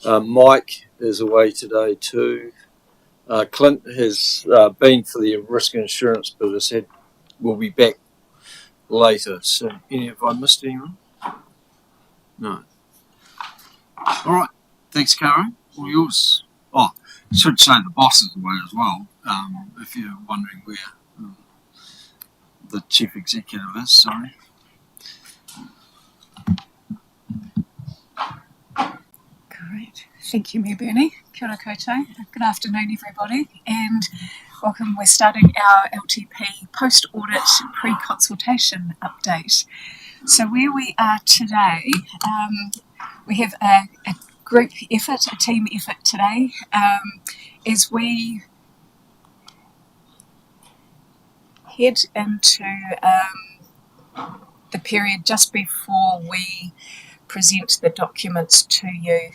Mike is away today too. Clint has been for the risk insurance, but has said we'll be back later. So, have I missed anyone? No. All right. Thanks, Karen. All yours. Oh, I should say the boss is away as well. If you're wondering where the chief executive is, sorry. Great. Thank you, Mayor Bernie. Kia ora koutou. Good afternoon, everybody, and welcome. We're starting our LTP post-audit pre-consultation update. So where we are today, we have a group effort, a team effort today, as we head into the period just before we present the documents to you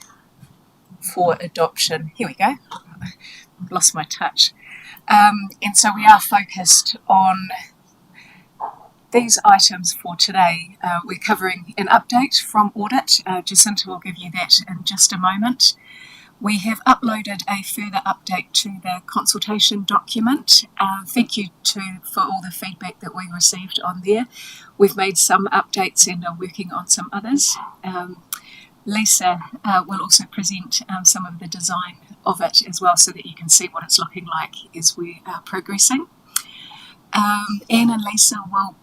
for adoption. Here we go. Lost my touch. And so we are focused on these items for today. We're covering an update from audit. Jacinta will give you that in just a moment. We have uploaded a further update to the consultation document. Thank you for all the feedback that we received on there. We've made some updates and are working on some others. Lisa will also present some of the design of it as well, so that you can see what it's looking like as we are progressing. Anne and Lisa will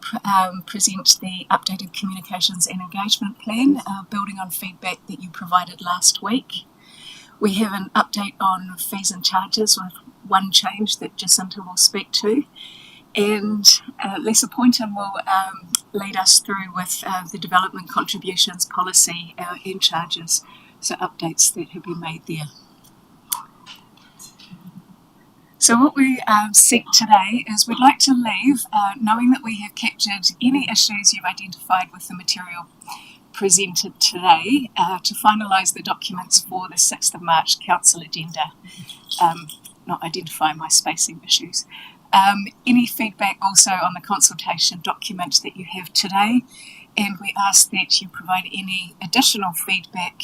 present the updated communications and engagement plan, building on feedback that you provided last week. We have an update on fees and charges with one change that Jacinta will speak to. And Lisa Poynton will lead us through with the development contributions policy and charges, so updates that have been made there. So what we seek today is we'd like to leave knowing that we have captured any issues you've identified with the material presented today to finalise the documents for the 6th of March Council agenda, not identify my spacing issues. Any feedback also on the consultation document that you have today, and we ask that you provide any additional feedback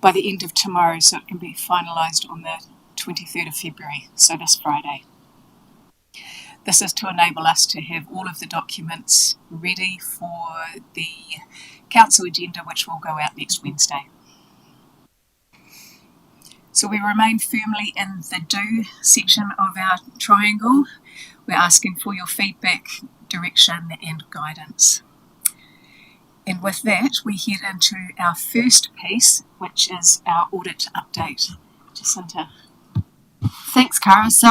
by the end of tomorrow so it can be finalised on the 23rd of February, so this Friday. This is to enable us to have all of the documents ready for the council agenda, which will go out next Wednesday. So we remain firmly in the do section of our triangle. We're asking for your feedback, direction and guidance. And with that, we head into our first piece, which is our audit update. Jacinta. Thanks, Cara. So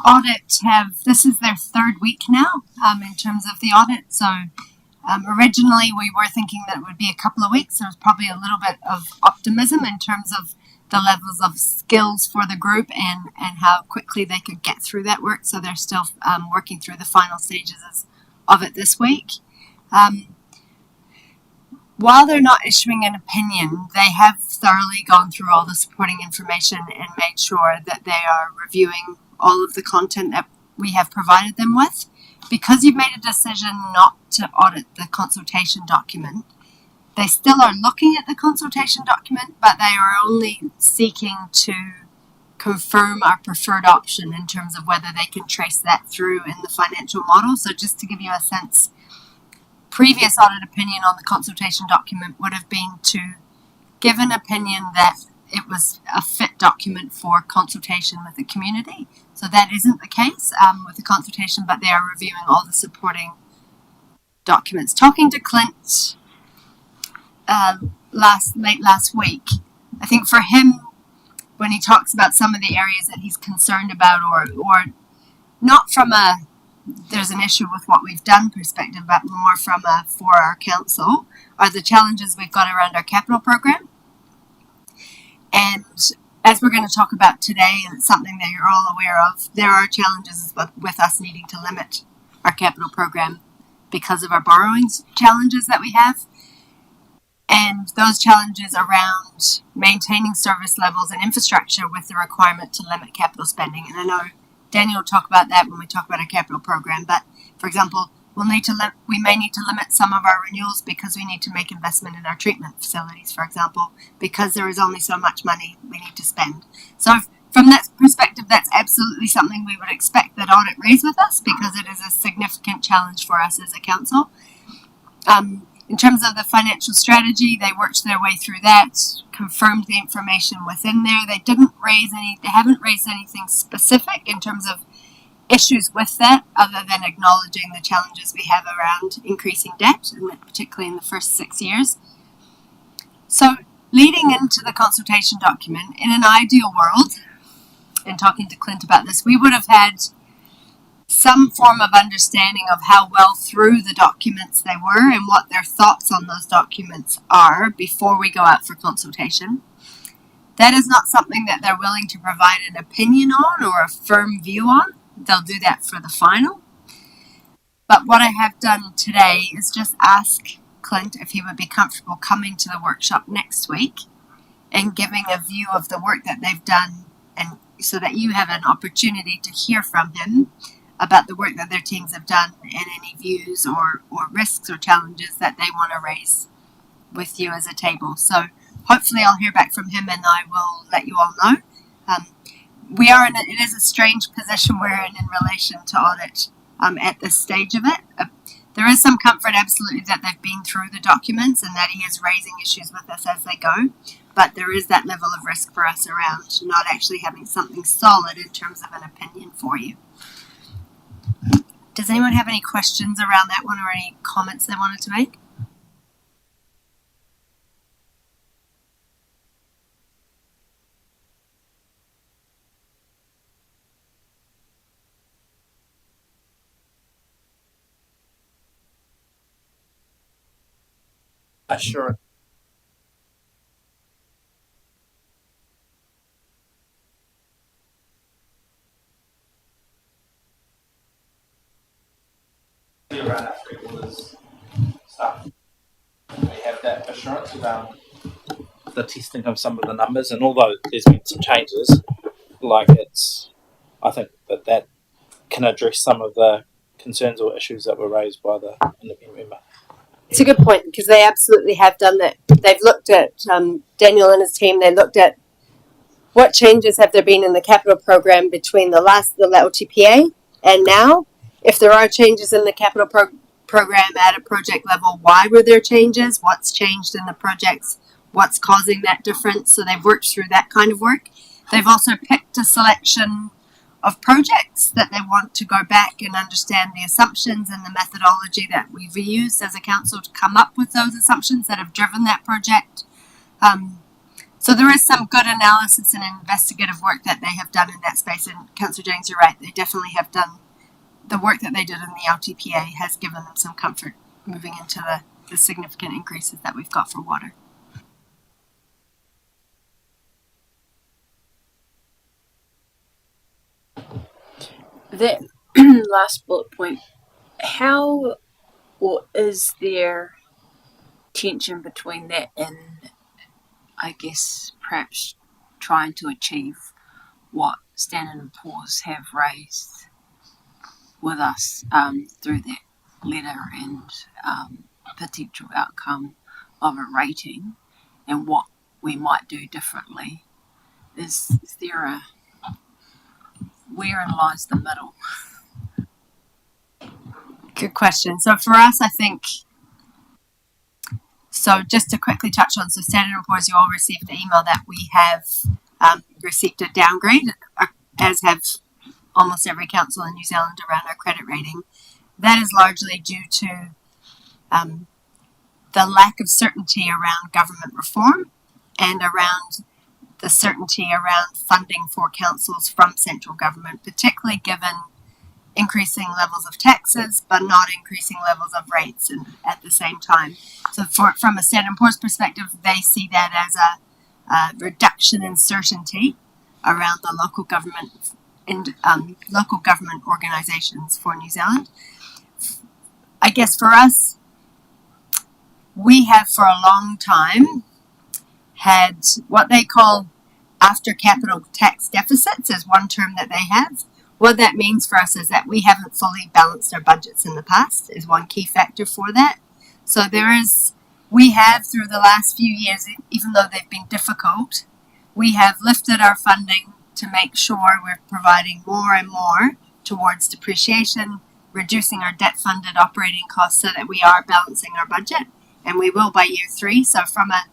audit this is their 3rd week now in terms of the audit. So originally we were thinking that it would be a couple of weeks. There was probably a little bit of optimism in terms of the levels of skills for the group and how quickly they could get through that work. So they're still working through the final stages of it this week. While they're not issuing an opinion, they have thoroughly gone through all the supporting information and made sure that they are reviewing all of the content that we have provided them with. Because you've made a decision not to audit the consultation document, they still are looking at the consultation document, but they are only seeking to confirm our preferred option in terms of whether they can trace that through in the financial model. So just to give you a sense, previous audit opinion on the consultation document would have been to give an opinion that it was a fit document for consultation with the community. So that isn't the case with the consultation, but they are reviewing all the supporting documents. Talking to Clint late last week, I think for him, when he talks about some of the areas that he's concerned about, or not from a there's an issue with what we've done perspective, but more from a for our council, are the challenges we've got around our capital program. And as we're going to talk about today, and it's something that you're all aware of, there are challenges with us needing to limit our capital program because of our borrowing challenges that we have. And those challenges around maintaining service levels and infrastructure with the requirement to limit capital spending. And I know Daniel will talk about that when we talk about our capital program. But, for example, we may need to limit some of our renewals because we need to make investment in our treatment facilities, for example, because there is only so much money we need to spend. So from that perspective, that's absolutely something we would expect that audit raise with us because it is a significant challenge for us as a council. In terms of the financial strategy, they worked their way through that, confirmed the information within there. They haven't raised anything specific in terms of issues with that, other than acknowledging the challenges we have around increasing debt, and particularly in the first 6 years. So, leading into the consultation document, in an ideal world, in talking to Clint about this, we would have had some form of understanding of how well through the documents they were and what their thoughts on those documents are before we go out for consultation. That is not something that they're willing to provide an opinion on or a firm view on. They'll do that for the final. But what I have done today is just ask Clint if he would be comfortable coming to the workshop next week and giving a view of the work that they've done, and so that you have an opportunity to hear from him about the work that their teams have done and any views or risks or challenges that they want to raise with you as a table. So hopefully I'll hear back from him and I will let you all know. It is a strange position we're in relation to audit at this stage of it. There is some comfort absolutely that they've been through the documents and that he is raising issues with us as they go, but there is that level of risk for us around not actually having something solid in terms of an opinion for you. Does anyone have any questions around that one or any comments they wanted to make? Sure. Around our pre-orders stuff, we have that assurance around the testing of some of the numbers, and although there's been some changes, I think that can address some of the concerns or issues that were raised by the independent member. It's a good point because they absolutely have done that. They've looked at, Daniel and his team, they looked at what changes have there been in the capital program between the LTPA and now. If there are changes in the capital program at a project level, why were there changes? What's changed in the projects? What's causing that difference? So they've worked through that kind of work. They've also picked a selection of projects that they want to go back and understand the assumptions and the methodology that we've used as a council to come up with those assumptions that have driven that project. So there is some good analysis and investigative work that they have done in that space. And Councillor James, you're right, they definitely have done the work that they did in the LTPA has given them some comfort moving into the significant increases that we've got for water. That last bullet point, how or is there tension between that and, I guess, perhaps trying to achieve what Standard & Poor's have raised with us through that letter and potential outcome of a rating and what we might do differently? Is there a... wherein lies the middle? Good question. So for us, I think, so just to quickly touch on, so Standard & Poor's, you all received the email that we have received a downgrade, as have almost every council in New Zealand around our credit rating. That is largely due to the lack of certainty around government reform and around the certainty around funding for councils from central government, particularly given increasing levels of taxes, but not increasing levels of rates at the same time. So from a Standard & Poor's perspective, they see that as a reduction in certainty around the local government and local government organisations for New Zealand. I guess for us, we have for a long time had what they call after capital tax deficits is one term that they have. What that means for us is that we haven't fully balanced our budgets in the past, is one key factor for that. So we have through the last few years, even though they've been difficult, we have lifted our funding to make sure we're providing more and more towards depreciation, reducing our debt-funded operating costs so that we are balancing our budget, and we will by year 3. So from a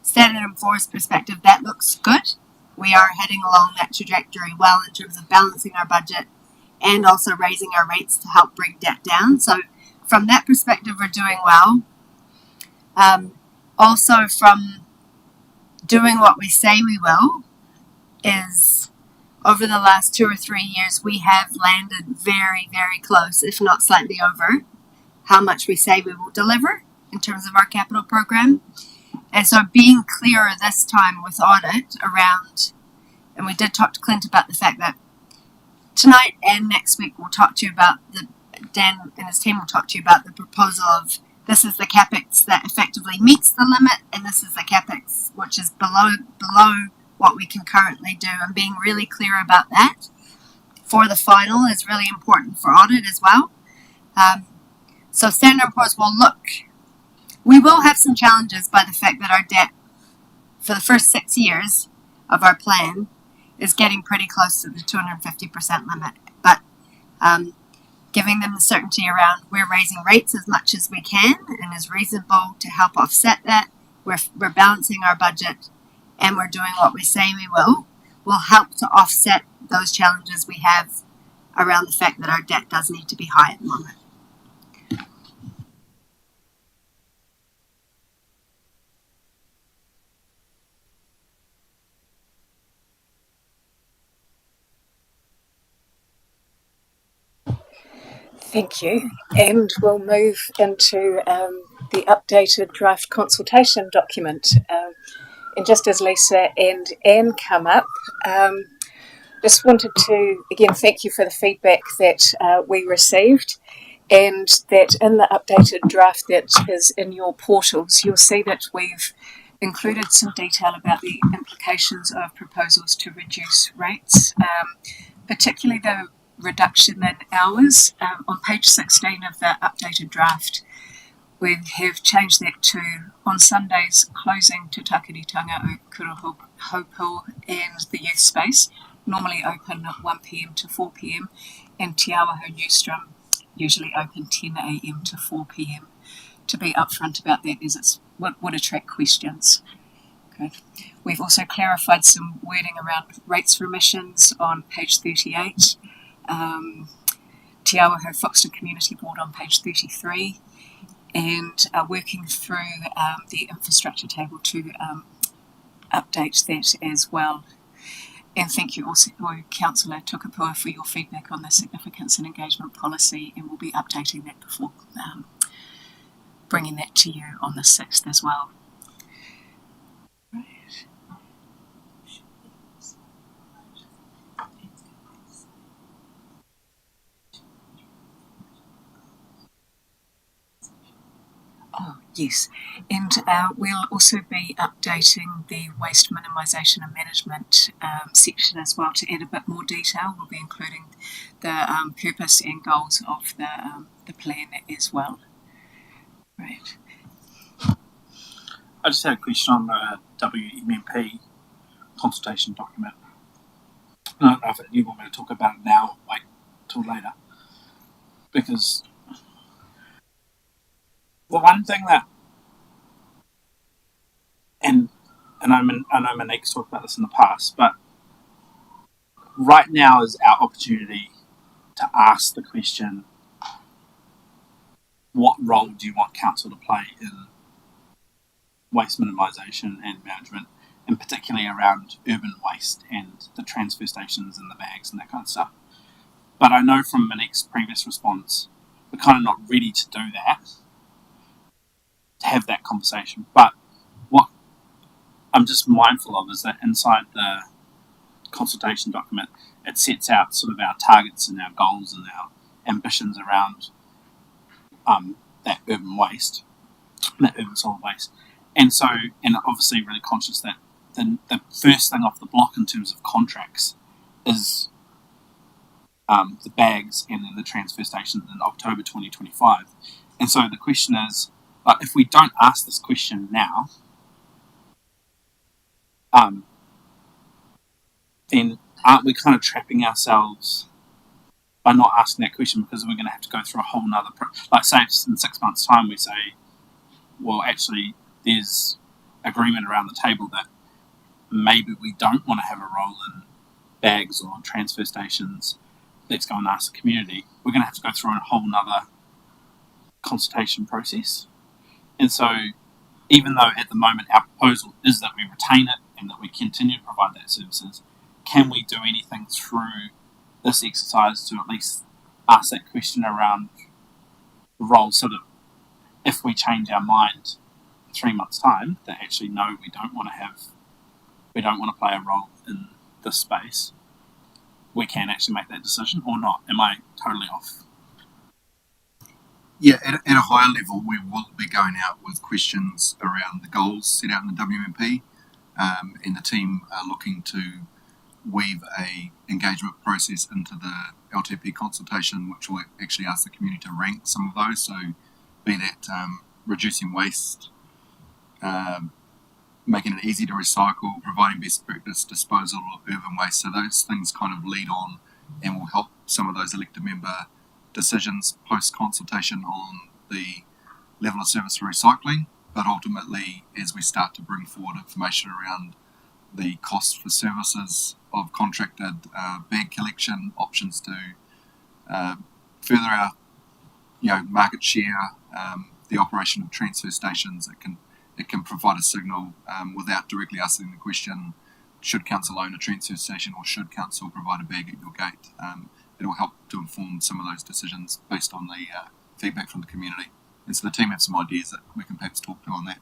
Standard & Poor's perspective, that looks good. We are heading along that trajectory well in terms of balancing our budget and also raising our rates to help bring debt down. So from that perspective, we're doing well. Also from doing what we say we will is over the last 2 or 3 years, we have landed very, very close, if not slightly over, how much we say we will deliver in terms of our capital program. And so being clearer this time with audit around, and we did talk to Clint about the fact that tonight and next week we'll talk to you about Dan and his team will talk to you about the proposal of this is the capex that effectively meets the limit, and this is the capex which is below what we can currently do, and being really clear about that for the final is really important for audit as well. So Standard & Poor's will look, we will have some challenges by the fact that our debt for the first 6 years of our plan is getting pretty close to the 250% limit, but giving them the certainty around we're raising rates as much as we can and is reasonable to help offset that. We're balancing our budget and we're doing what we say we will help to offset those challenges we have around the fact that our debt does need to be high at the moment. Thank you. And we'll move into the updated draft consultation document. And just as Lisa and Anne come up, just wanted to again thank you for the feedback that we received, and that in the updated draft that is in your portals, you'll see that we've included some detail about the implications of proposals to reduce rates, particularly the reduction in hours. On page 16 of the updated draft, we have changed that to on Sundays closing Te Takiritanga o Kurohopū and the youth space, normally open at 1 p.m. to 4 p.m, and Te Awaho Newsroom usually open 10 a.m. to 4 p.m. To be upfront about that, as it would attract questions. Okay. We've also clarified some wording around rates for emissions on page 38. Te Awaho Foxton Community Board on page 33, and working through the infrastructure table to update that as well. And thank you also, Councillor Tukapua, for your feedback on the significance and engagement policy, and we'll be updating that before bringing that to you on the 6th as well. Oh, yes, and we'll also be updating the waste minimisation and management section as well to add a bit more detail. We'll be including the purpose and goals of the plan as well. Right. I just had a question on the WMMP consultation document. I don't know if you want me to talk about it now, wait till later, because the one thing that, and I know Monique's talked about this in the past, but right now is our opportunity to ask the question, what role do you want council to play in waste minimisation and management, and particularly around urban waste and the transfer stations and the bags and that kind of stuff. But I know from Monique's previous response, we're kind of not ready to do that, to have that conversation. But what I'm just mindful of is that inside the consultation document, it sets out sort of our targets and our goals and our ambitions around that urban waste, that urban solid waste. And so, and obviously really conscious that the first thing off the block in terms of contracts is the bags and then the transfer stations in October 2025. And so the question is, if we don't ask this question now, then aren't we kind of trapping ourselves by not asking that question, because we're going to have to go through a whole nother say in 6 months' time we say, well, actually there's agreement around the table that maybe we don't want to have a role in bags or transfer stations. Let's go and ask the community. We're going to have to go through a whole nother consultation process. And so even though at the moment our proposal is that we retain it and that we continue to provide that services, can we do anything through this exercise to at least ask that question around the role, so that if we change our mind in 3 months' time, that actually no, we don't want to play a role in this space, we can actually make that decision or not? Am I totally off? Yeah, at a higher level, we will be going out with questions around the goals set out in the WMP, and the team are looking to weave a engagement process into the LTP consultation, which will actually ask the community to rank some of those. So, be that reducing waste, making it easy to recycle, providing best practice disposal of urban waste. So those things kind of lead on and will help some of those elected member decisions post-consultation on the level of service for recycling. But ultimately, as we start to bring forward information around the cost for services of contracted bag collection, options to further our market share, the operation of transfer stations, it can provide a signal without directly asking the question, should council own a transfer station or should council provide a bag at your gate? It'll help to inform some of those decisions based on the feedback from the community. And so the team have some ideas that we can perhaps talk to on that.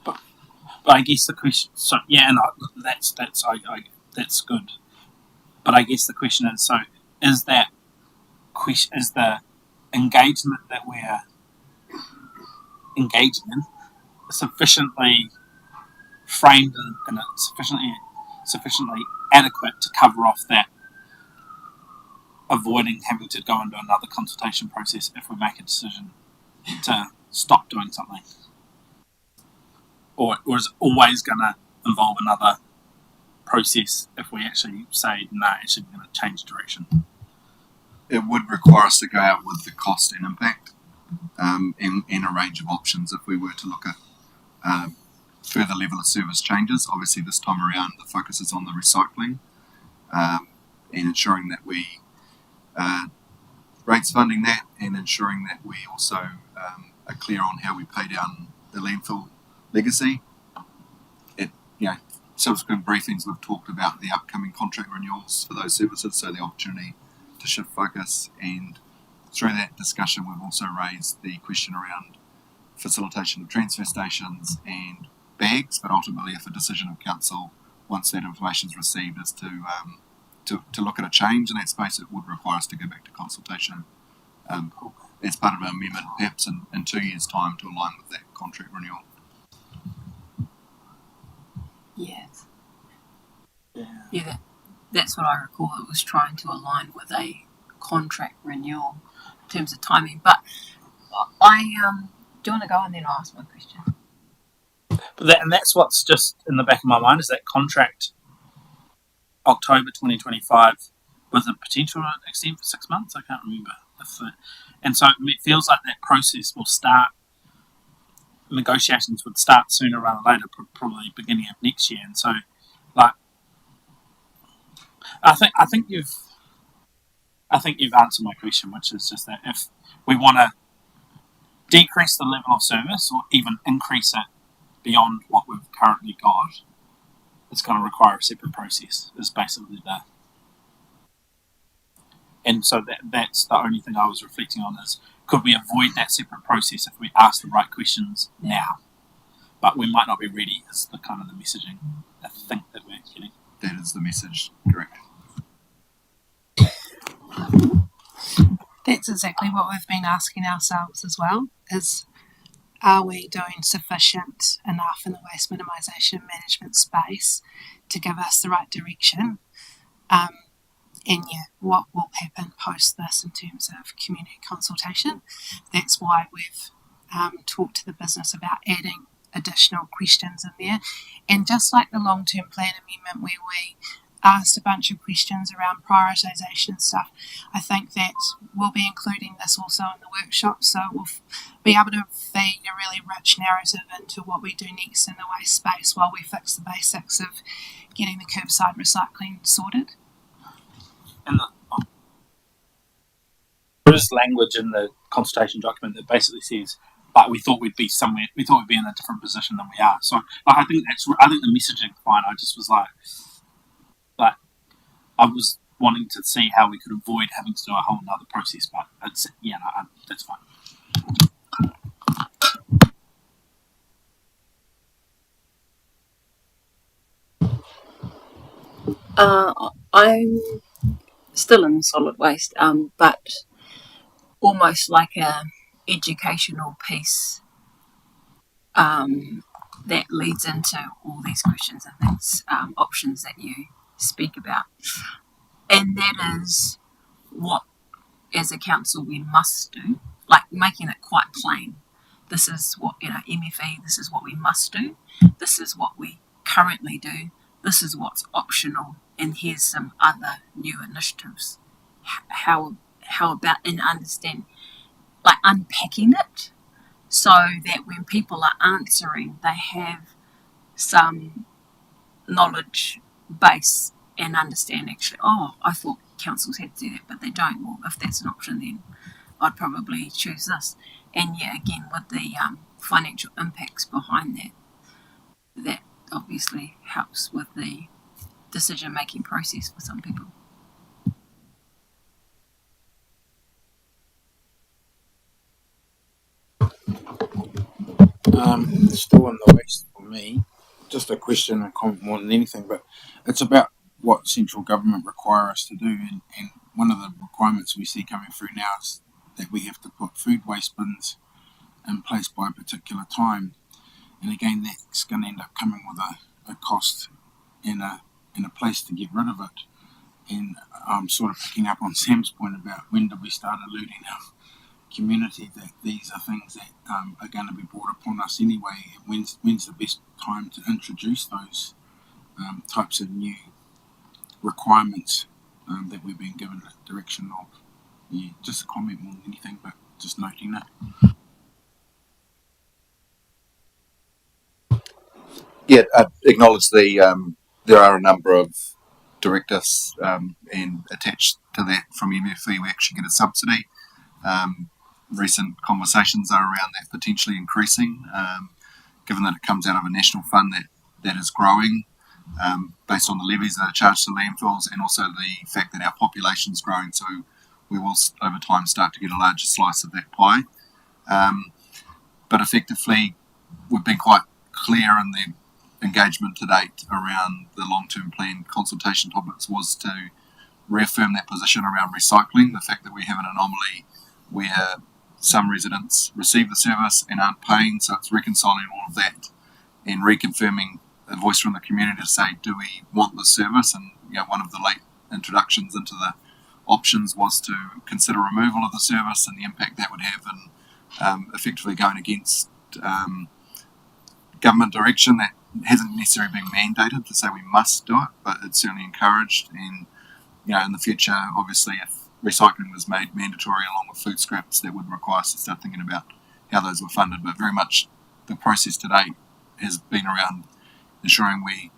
But I guess the question, that's good. But I guess the question is, so is the engagement that we're engaging in sufficiently framed and sufficiently adequate to cover off that, avoiding having to go into another consultation process if we make a decision to stop doing something? Or is it always going to involve another process if we actually say, no, actually we're going to change direction? It would require us to go out with the cost and impact in a range of options if we were to look at further level of service changes. Obviously, this time around, the focus is on the recycling and ensuring that we rates funding that and ensuring that we also are clear on how we pay down the landfill legacy. Subsequent briefings, we've talked about the upcoming contract renewals for those services, so the opportunity to shift focus. And through that discussion, we've also raised the question around facilitation of transfer stations and bags. But ultimately, if a decision of council, once that information is received, is to look at a change in that space, it would require us to go back to consultation as part of our amendment, perhaps in 2 years' time, to align with that contract renewal. Yes. Yeah, that's what I recall. It was trying to align with a contract renewal in terms of timing. But do you want to go and then I'll ask my question? And that's what's just in the back of my mind, is that contract October 2025 with a potential to extend for 6 months. I can't remember. And so it feels like that process will start. Negotiations would start sooner rather than later, probably beginning of next year. And so, I think you've answered my question, which is just that if we want to decrease the level of service or even increase it beyond what we've currently got, it's going to require a separate process. Is basically the. And so that's the only thing I was reflecting on, is could we avoid that separate process if we ask the right questions now? But we might not be ready, is the kind of the messaging I think that we're getting. That is the message, correct. That's exactly what we've been asking ourselves as well, is are we doing sufficient enough in the waste minimisation management space to give us the right direction? And yeah, what will happen post this in terms of community consultation? That's why we've talked to the business about adding additional questions in there. And just like the long-term plan amendment where we asked a bunch of questions around prioritisation stuff, I think that we'll be including this also in the workshop, so we'll be able to feed a really rich narrative into what we do next in the waste space while we fix the basics of getting the curbside recycling sorted. And there is language in the consultation document that basically says, but we thought we'd be in a different position than we are. So I think the messaging fine. I just was like I was wanting to see how we could avoid having to do a whole other process, but that's fine. I'm still in solid waste, but almost like a educational piece that leads into all these questions and things, options that you speak about. And that is what, as a council, we must do, like making it quite plain. This is what, MFE, this is what we must do. This is what we currently do. This is what's optional. And here's some other new initiatives. How about, and understand, like unpacking it so that when people are answering, they have some knowledge base and understand actually, I thought councils had to do that, but they don't. Well, if that's an option, then I'd probably choose this. And yeah, again, with the financial impacts behind that obviously helps with the decision-making process for some people. Still in the waste for me. Just a question and comment more than anything, but it's about what central government require us to do, and one of the requirements we see coming through now is that we have to put food waste bins in place by a particular time, and again that's going to end up coming with a cost and a place to get rid of it. And I'm sort of picking up on Sam's point about when do we start alluding our community that these are things that are going to be brought upon us anyway. When's the best time to introduce those types of new requirements that we've been given a direction of? Yeah, just a comment more than anything, but just noting that. Yeah, I acknowledge there are a number of directives and attached to that from MFE we actually get a subsidy. Recent conversations are around that potentially increasing, given that it comes out of a national fund that is growing based on the levies that are charged to landfills, and also the fact that our population is growing, so we will over time start to get a larger slice of that pie. But effectively, we've been quite clear in the engagement to date around the long-term plan consultation topics was to reaffirm that position around recycling, the fact that we have an anomaly where some residents receive the service and aren't paying, so it's reconciling all of that and reconfirming a voice from the community to say, do we want this service? And one of the late introductions into the options was to consider removal of the service and the impact that would have, and effectively going against government direction that hasn't necessarily been mandated to say we must do it, but it's certainly encouraged. And in the future, obviously, if recycling was made mandatory along with food scraps, that would require us to start thinking about how those were funded. But very much the process today has been around ensuring we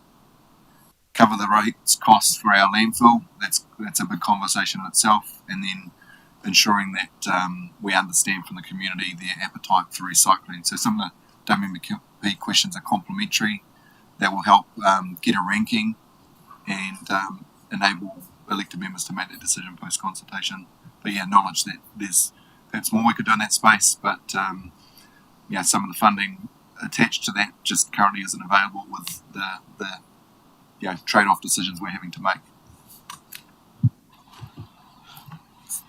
cover the rates costs for our landfill. That's a big conversation in itself, and then ensuring that we understand from the community their appetite for recycling. So some of the WMP questions are complementary. That will help get a ranking and enable elected members to make that decision post-consultation. But acknowledge that there's perhaps more we could do in that space, but some of the funding attached to that just currently isn't available with the trade-off decisions we're having to make.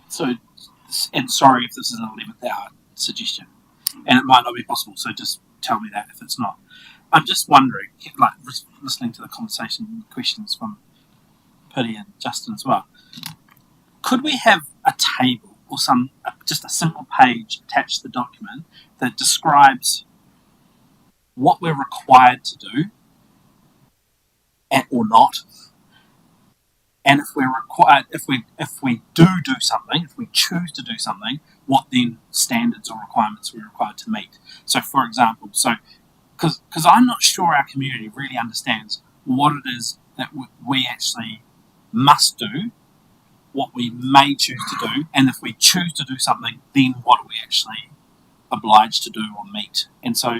So, and sorry if this is an 11th hour suggestion, and it might not be possible, so just tell me that if it's not. I'm just wondering, like listening to the conversation questions from Pity and Justin as well. Could we have a table or just a single page attached to the document that describes what we're required to do or not, and if we're required, if we do something, if we choose to do something, what then standards or requirements we're required to meet? So, for example, because I'm not sure our community really understands what it is that we actually must do, what we may choose to do, and if we choose to do something, then what are we actually obliged to do or meet? And so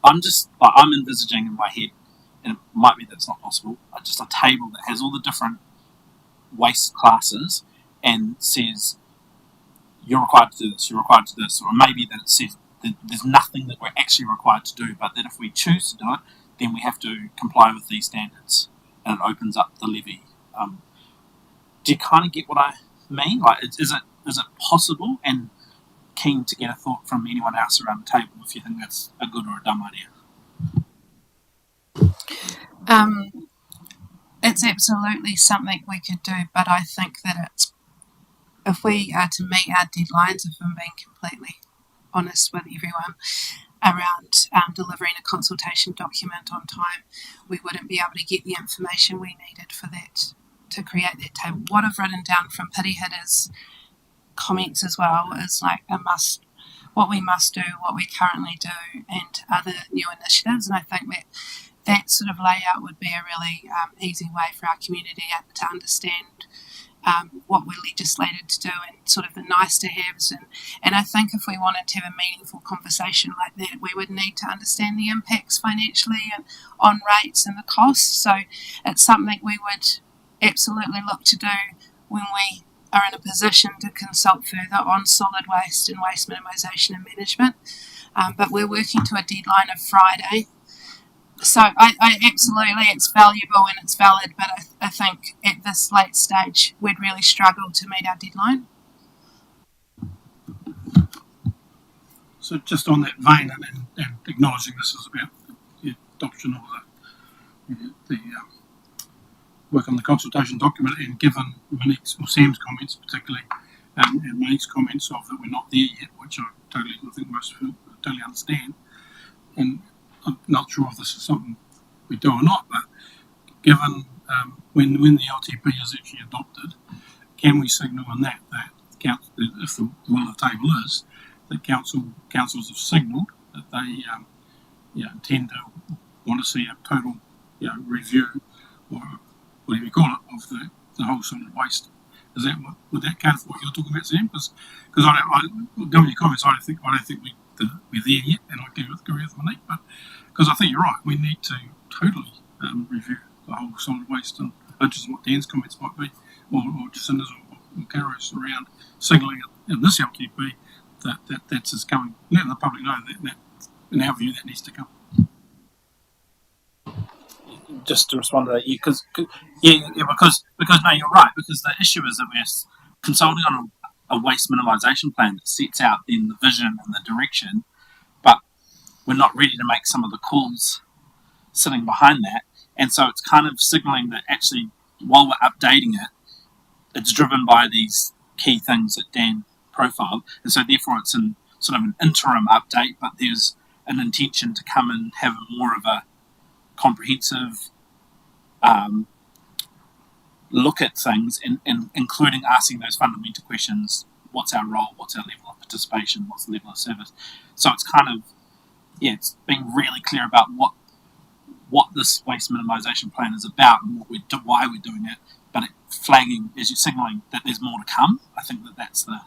I'm envisaging in my head, and it might be that it's not possible, just a table that has all the different waste classes and says you're required to do this, you're required to do this, or maybe that it says that there's nothing that we're actually required to do, but that if we choose to do it, then we have to comply with these standards, and it opens up the levy. Do you kind of get what I mean? Like, is it possible? And keen to get a thought from anyone else around the table if you think that's a good or a dumb idea. It's absolutely something we could do, but I think that if we are to meet our deadlines, if I'm being completely honest with everyone, around delivering a consultation document on time, we wouldn't be able to get the information we needed for that, to create that table. What I've written down from Pity Hitter's comments as well is like what we must do, what we currently do, and other new initiatives. And I think that sort of layout would be a really easy way for our community to understand what we're legislated to do and sort of the nice to haves. And I think if we wanted to have a meaningful conversation like that, we would need to understand the impacts financially and on rates and the costs. So it's something we would absolutely look to do when we are in a position to consult further on solid waste and waste minimisation and management. But we're working to a deadline of Friday. So I absolutely, it's valuable and it's valid, but I think at this late stage we'd really struggle to meet our deadline. So just on that vein, and acknowledging this is about the adoption of the work on the consultation document, and given Monique's or Sam's comments particularly, and Monique's comments of that we're not there yet, which I think most people totally understand, and I'm not sure if this is something we do or not, but given when the LTP is actually adopted, can we signal on that if the will of the table is that councils have signalled that they intend to want to see a total review, or whatever you call it, of the whole solid waste? Would that count for what you're talking about, Sam? Because given your comments, I don't think we're there yet, and I agree with Monique, but because I think you're right, we need to totally review the whole solid waste, and interested in what Dan's comments might be, or Jacinda's or Caro's around signalling in this LTP that's is coming. Letting the public know that in our view that needs to come. Just to respond to that, because no, you're right, because the issue is that we're consulting on a waste minimisation plan that sets out then the vision and the direction, but we're not ready to make some of the calls sitting behind that, and so it's kind of signalling that actually while we're updating it, it's driven by these key things that Dan profiled, and so therefore it's in sort of an interim update, but there's an intention to come and have more of a comprehensive look at things, and including asking those fundamental questions: what's our role, what's our level of participation, what's the level of service. So it's kind of it's being really clear about what this waste minimisation plan is about and why we're doing it, but it flagging as you're signalling that there's more to come. I think that's the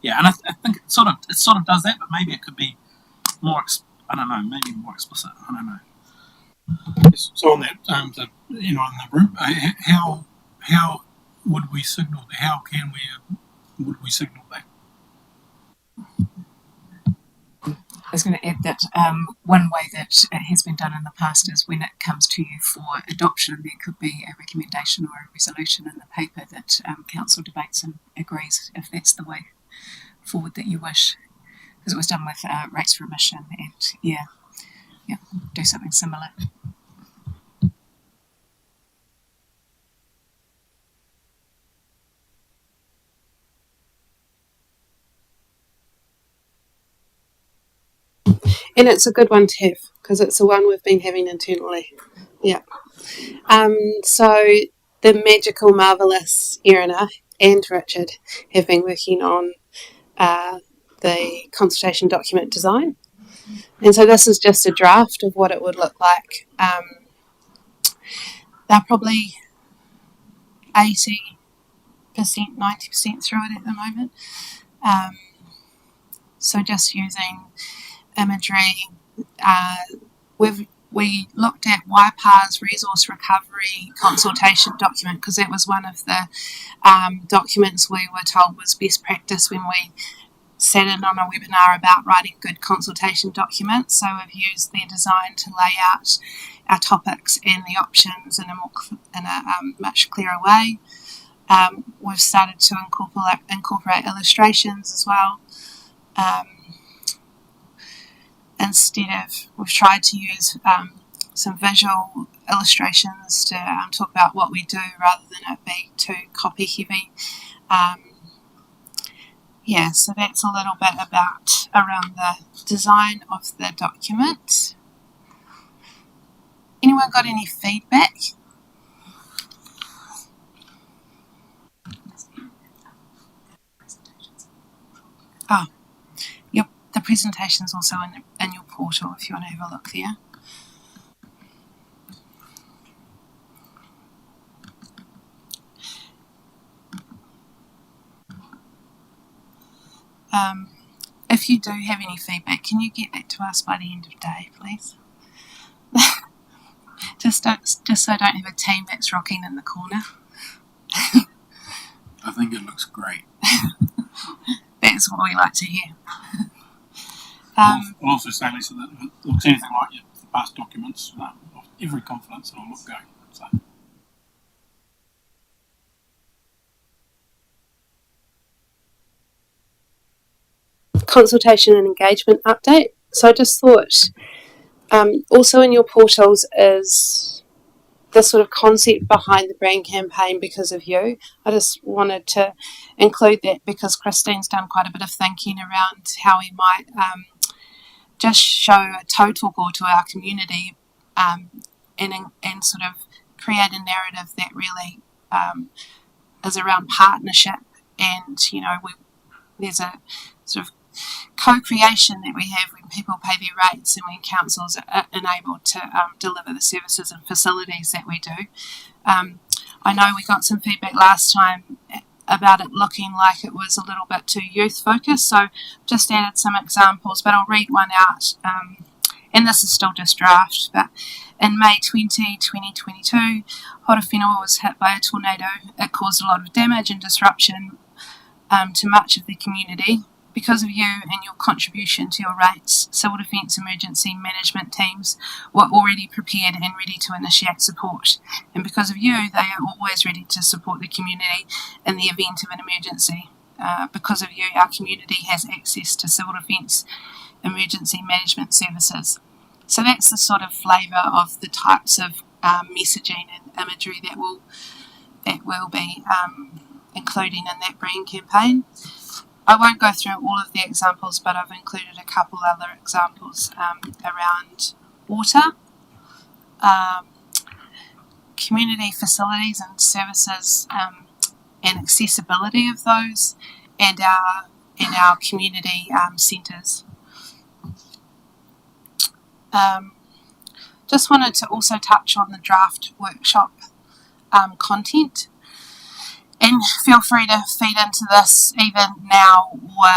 and I think it sort of does that, but maybe it could be more. I don't know, maybe more explicit. I don't know. So on that, in the room, how would we signal? How can would we signal that? I was going to add that one way that it has been done in the past is when it comes to you for adoption, there could be a recommendation or a resolution in the paper that council debates and agrees if that's the way forward that you wish. Because it was done with rates for emission, and do something similar. And it's a good one to have because it's the one we've been having internally. Yeah. So the magical, marvellous Irina and Richard have been working on the consultation document design. And so this is just a draft of what it would look like. They're probably 80%, 90% through it at the moment. So just using imagery. We looked at YPA's resource recovery consultation document because that was one of the documents we were told was best practice when we sat in on a webinar about writing good consultation documents. So we've used their design to lay out our topics and the options in a much clearer way. We've started to incorporate illustrations as well. We've tried to use some visual illustrations to talk about what we do rather than it being too copy heavy. So that's a little bit around the design of the document. Anyone got any feedback? Oh, the presentation's also in your portal if you want to have a look there. If you do have any feedback, can you get that to us by the end of the day, please? just so I don't have a team that's rocking in the corner. I think it looks great. That's what we like to hear. I'll also say, Lisa, that if it looks anything like your past documents, of every confidence it'll look going. So. Consultation and engagement update. So I just thought also in your portals is the sort of concept behind the brand campaign because of you. I just wanted to include that because Christine's done quite a bit of thinking around how we might just show a tautoko to our community and sort of create a narrative that really is around partnership and, there's a sort of co-creation that we have when people pay their rates and when councils are enabled to deliver the services and facilities that we do. I know we got some feedback last time about it looking like it was a little bit too youth focused, so just added some examples, but I'll read one out, and this is still just draft, but in May 2022, Horowhenua was hit by a tornado. It caused a lot of damage and disruption to much of the community. Because of you and your contribution to your rates, civil defence emergency management teams were already prepared and ready to initiate support. And because of you, they are always ready to support the community in the event of an emergency. Because of you, our community has access to civil defence emergency management services. So that's the sort of flavour of the types of messaging and imagery that we'll be including in that brand campaign. I won't go through all of the examples, but I've included a couple other examples around water, community facilities and services, and accessibility of those, and our community centres. Just wanted to also touch on the draft workshop content. And feel free to feed into this even now or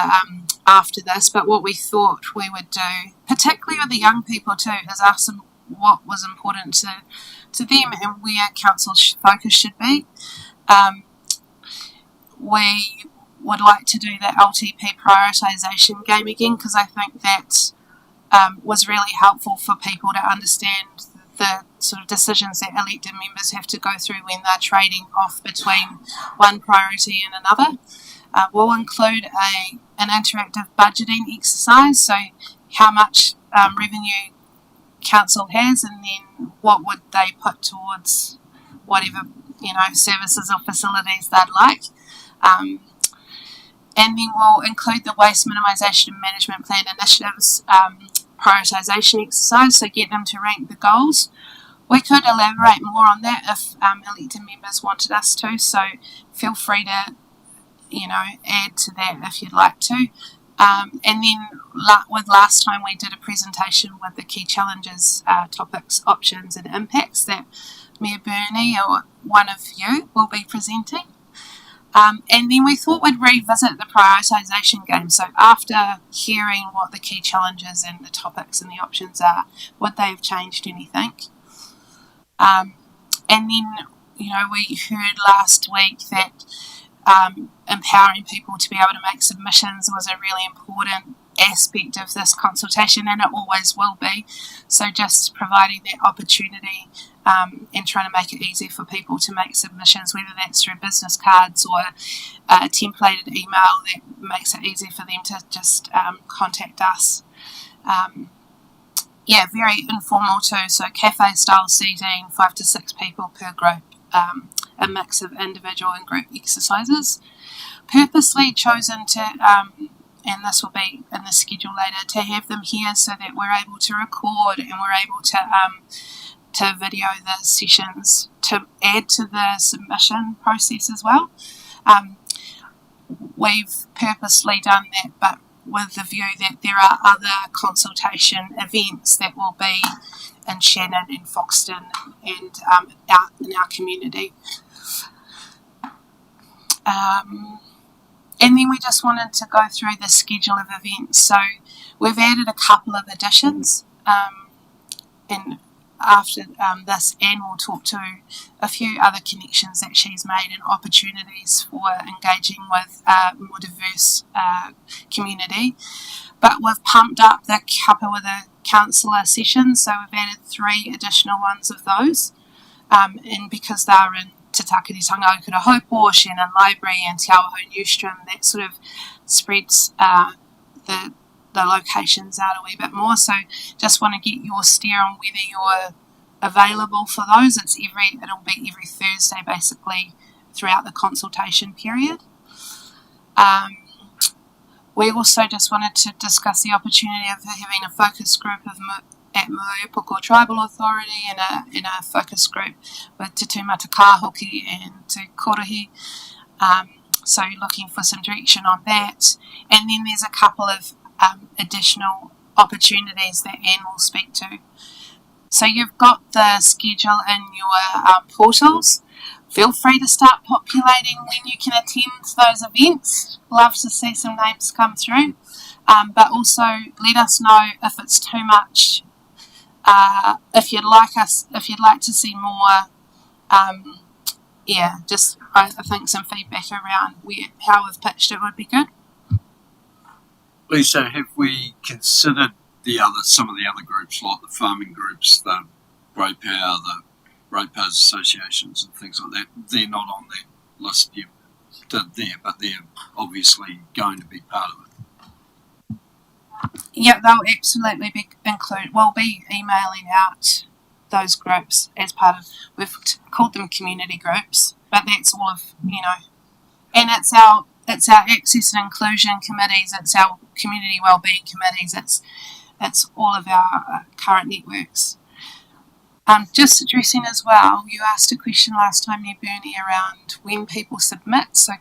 after this, but what we thought we would do, particularly with the young people too, is ask them what was important to them and where council's focus should be. We would like to do the LTP prioritisation game again because I think that was really helpful for people to understand the sort of decisions that elected members have to go through when they're trading off between one priority and another. We'll include an interactive budgeting exercise, so how much revenue council has and then what would they put towards whatever services or facilities they'd like. And then we'll include the waste minimisation and management plan initiatives prioritisation exercise, so get them to rank the goals. We could elaborate more on that if elected members wanted us to, so feel free to, add to that if you'd like to. And then with last time we did a presentation with the key challenges, topics, options and impacts that Mayor Burney or one of you will be presenting. And then we thought we'd revisit the prioritisation game. So after hearing what the key challenges and the topics and the options are, would they have changed anything? And then, we heard last week that empowering people to be able to make submissions was a really important aspect of this consultation, and it always will be. So just providing that opportunity and trying to make it easy for people to make submissions, whether that's through business cards or a templated email that makes it easy for them to just contact us. Very informal too, so cafe style seating, 5 to 6 people per group, a mix of individual and group exercises. Purposely chosen to, and this will be in the schedule later, to have them here so that we're able to record and we're able to video the sessions to add to the submission process as well. We've purposely done that, but with the view that there are other consultation events that will be in Shannon and Foxton and out in our community. And then we just wanted to go through the schedule of events. So we've added a couple of additions, and after this, Anne will talk to a few other connections that she's made and opportunities for engaging with a more diverse community. But we've pumped up the Kapa with a counsellor sessions, so we've added 3 additional ones of those. And because they're in Te Takititonga Okura Haupo, Shannon Library and Te Awaho Newstrom, that sort of spreads the locations out a wee bit more. So just want to get your steer on whether you're available for those. It'll be every Thursday basically throughout the consultation period. We also just wanted to discuss the opportunity of having a focus group at Moepuko Tribal Authority and a focus group with Te Tūmata Kāhoki and Te Korohi. So looking for some direction on that. And then there's a couple of additional opportunities that Anne will speak to. So you've got the schedule in your portals. Feel free to start populating when you can attend those events. Love to see some names come through. But also let us know if it's too much. If you'd like to see more, I think some feedback around how we've pitched it would be good. Lisa, have we considered some of the other groups, like the farming groups, the ratepayer, the ratepayers associations and things like that? They're not on that list yet, but they're obviously going to be part of it. Yeah, they'll absolutely be included. We'll be emailing out those groups as part of, we've called them community groups, but that's all of, and it's our access and inclusion committees, it's our community wellbeing committees, it's all of our current networks. Just addressing as well, you asked a question last time, Mayor Burney, around when people submit. So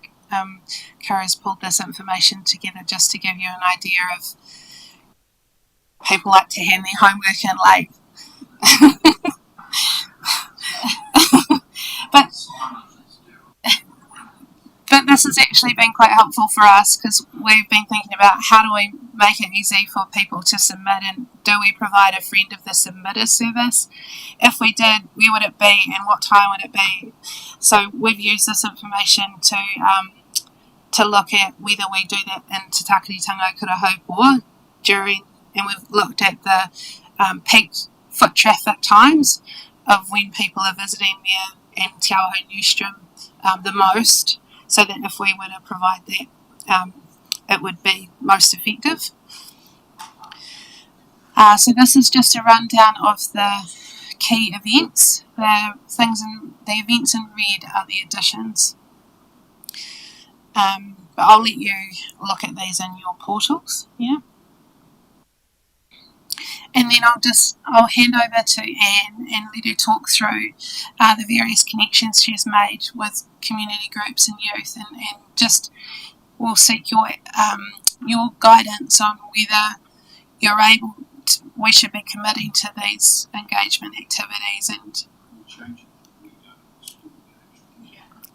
Kara's pulled this information together just to give you an idea of people like to hand their homework in late. But this has actually been quite helpful for us because we've been thinking about how do we make it easy for people to submit, and do we provide a friend of the submitter service? If we did, where would it be and what time would it be? So we've used this information to look at whether we do that in Te Takititonga Okura Haupo during, and we've looked at the peak foot traffic times of when people are visiting there and Te Awaho Newstrom the most, so that if we were to provide that, it would be most effective. So this is just a rundown of the key events. The events in red are the additions. But I'll let you look at these in your portals. Yeah. And then I'll hand over to Anne and let her talk through the various connections she's made with community groups and youth, and just we'll seek your guidance on whether you're able to, we should be committing to these engagement activities. And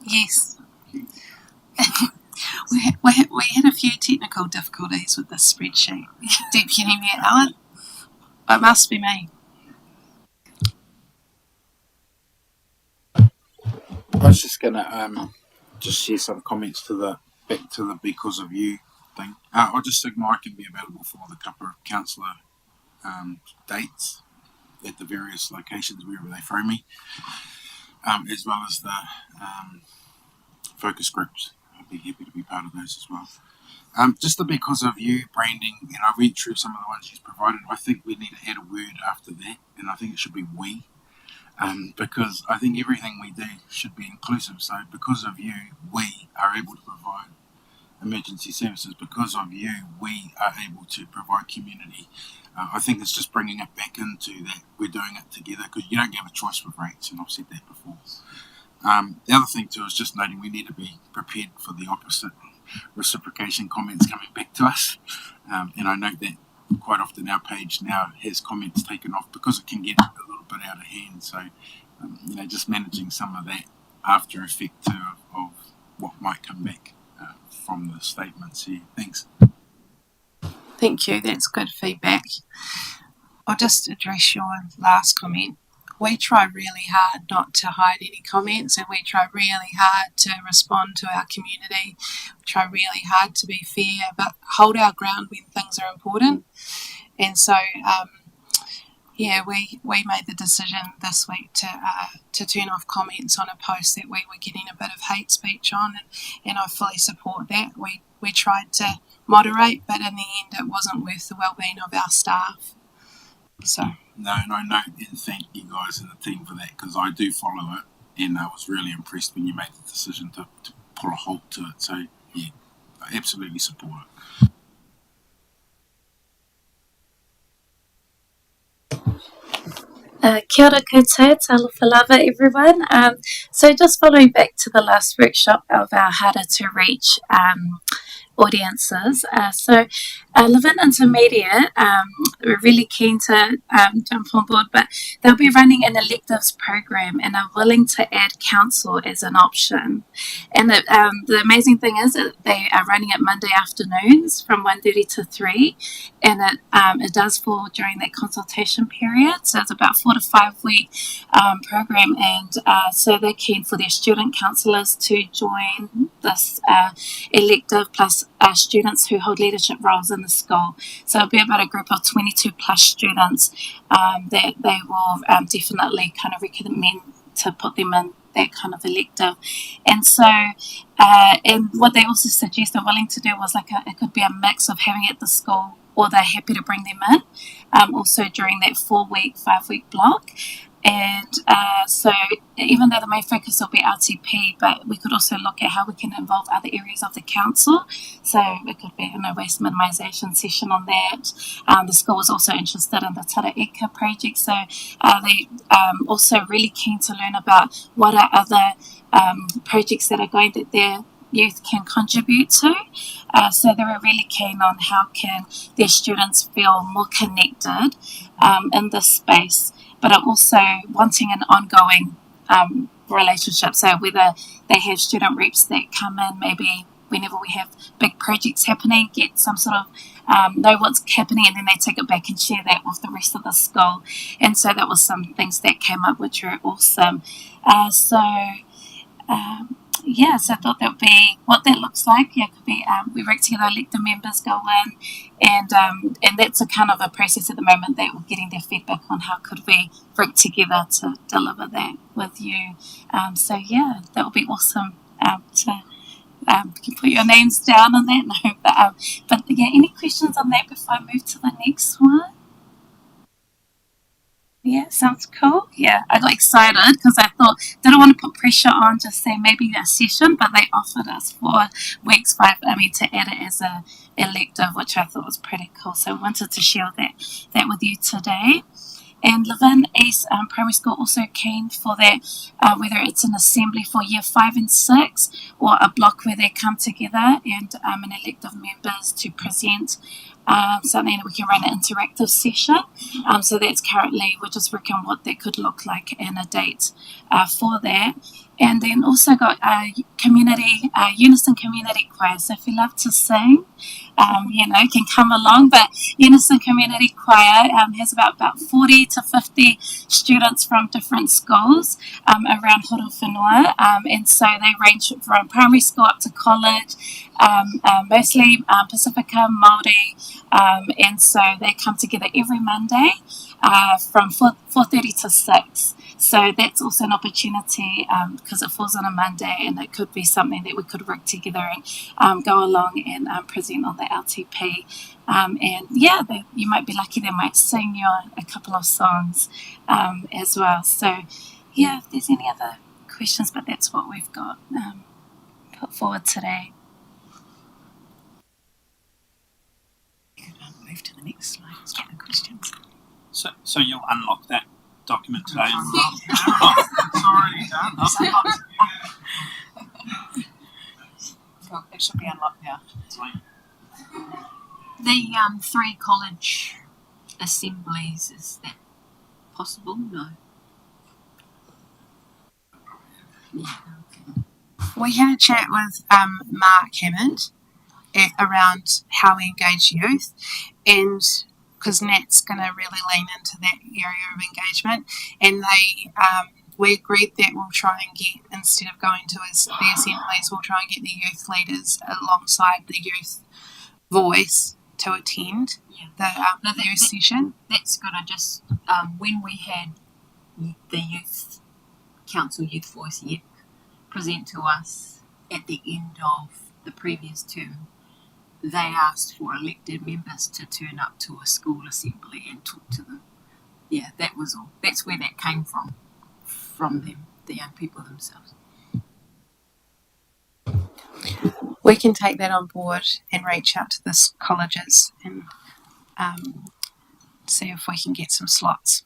yes, we had a few technical difficulties with this spreadsheet. Deep, can you hear me, Alan? It must be me. I was just gonna just share some comments back to the because of you thing. I just signal I can be available for the Kappa councillor dates at the various locations wherever they throw me, as well as the focus groups. I'd be happy to be part of those as well. Just the because of you branding, I went through some of the ones you've provided. I think we need to add a word after that, and I think it should be we. Because I think everything we do should be inclusive. So because of you, we are able to provide emergency services. Because of you, we are able to provide community. I think it's just bringing it back into that we're doing it together, because you don't have a choice with rates, and I've said that before. The other thing too is just noting we need to be prepared for the opposite reciprocation comments coming back to us. And I note that quite often our page now has comments taken off because it can get a little bit out of hand. So, just managing some of that after effect too of what might come back from the statements here. Thanks. Thank you. That's good feedback. I'll just address your last comment. We try really hard not to hide any comments, and we try really hard to respond to our community. We try really hard to be fair, but hold our ground when things are important. And so, we made the decision this week to turn off comments on a post that we were getting a bit of hate speech on, and I fully support that. We tried to moderate, but in the end, it wasn't worth the well-being of our staff. So. No, and I note and thank you guys and the team for that, because I do follow it, and I was really impressed when you made the decision to put a halt to it. So, yeah, I absolutely support it. Kia ora koutou, talofa lava everyone. So just following back to the last workshop of our harder to reach audiences. So Levin Intermediate, we're really keen to jump on board, but they'll be running an electives program and are willing to add council as an option. And the amazing thing is that they are running it Monday afternoons from 1:30 to 3, and it does fall during that consultation period. So it's about 4 to 5 week program, and so they're keen for their student counsellors to join this elective, plus students who hold leadership roles in the school. So it'll be about a group of 22 plus students that they will definitely kind of recommend to put them in that kind of elective. And so and what they also suggest they're willing to do was it could be a mix of having it at the school, or they're happy to bring them in also during that 4 week, 5 week block. And so even though the main focus will be RTP, but we could also look at how we can involve other areas of the council. So it could be a waste minimisation session on that. The school was also interested in the Tara Eka project, so they also really keen to learn about what are other projects that are going that their youth can contribute to. So they were really keen on how can their students feel more connected in this space, but are also wanting an ongoing relationship. So whether they have student reps that come in, maybe whenever we have big projects happening, get some sort of know what's happening, and then they take it back and share that with the rest of the school. And so that was some things that came up which were awesome. So I thought that would be what that looks like. Yeah, it could be we work together, elected members go in, and that's a kind of a process at the moment that we're getting their feedback on how could we work together to deliver that with you. That would be awesome to you can put your names down on that. No, but any questions on that before I move to the next one? Yeah, sounds cool. Yeah, I got excited because I thought, didn't want to put pressure on to say maybe a session, but they offered us for weeks 5, to add it as a elective, which I thought was pretty cool. So I wanted to share that with you today. And Levin East Primary School also keen for that, whether it's an assembly for year 5 and 6 or a block where they come together and an elective members to present something that we can run an interactive session. So that's currently, we're just working on what that could look like and a date for that. And then also got Unison Community Choir. So if you love to sing, can come along. But Unison Community Choir has about 40 to 50 students from different schools around Horowhenua. And so they range from primary school up to college, mostly Pacifica, Māori. And so they come together every Monday from 4:30 to 6. So that's also an opportunity because it falls on a Monday, and it could be something that we could work together and go along and present on the LTP. You might be lucky, they might sing you a couple of songs as well. So, if there's any other questions, but that's what we've got put forward today. Move to the next slide. Is there any questions? So you'll unlock that document today. It's already done. Cool. It should be unlocked now. The 3 college assemblies, is that possible? No. Yeah. Okay. We had a chat with Mark Hammond around how we engage youth, and because Nat's going to really lean into that area of engagement, and we agreed that we'll try and get, instead of going to the assemblies, we'll try and get the youth leaders alongside the youth voice to attend the youth session. That's good. I just, when we had the Youth Council Youth Voice present to us at the end of the previous term, they asked for elected members to turn up to a school assembly and talk to them. Yeah, that was all. That's where that came from them, the young people themselves. We can take that on board and reach out to the colleges and see if we can get some slots.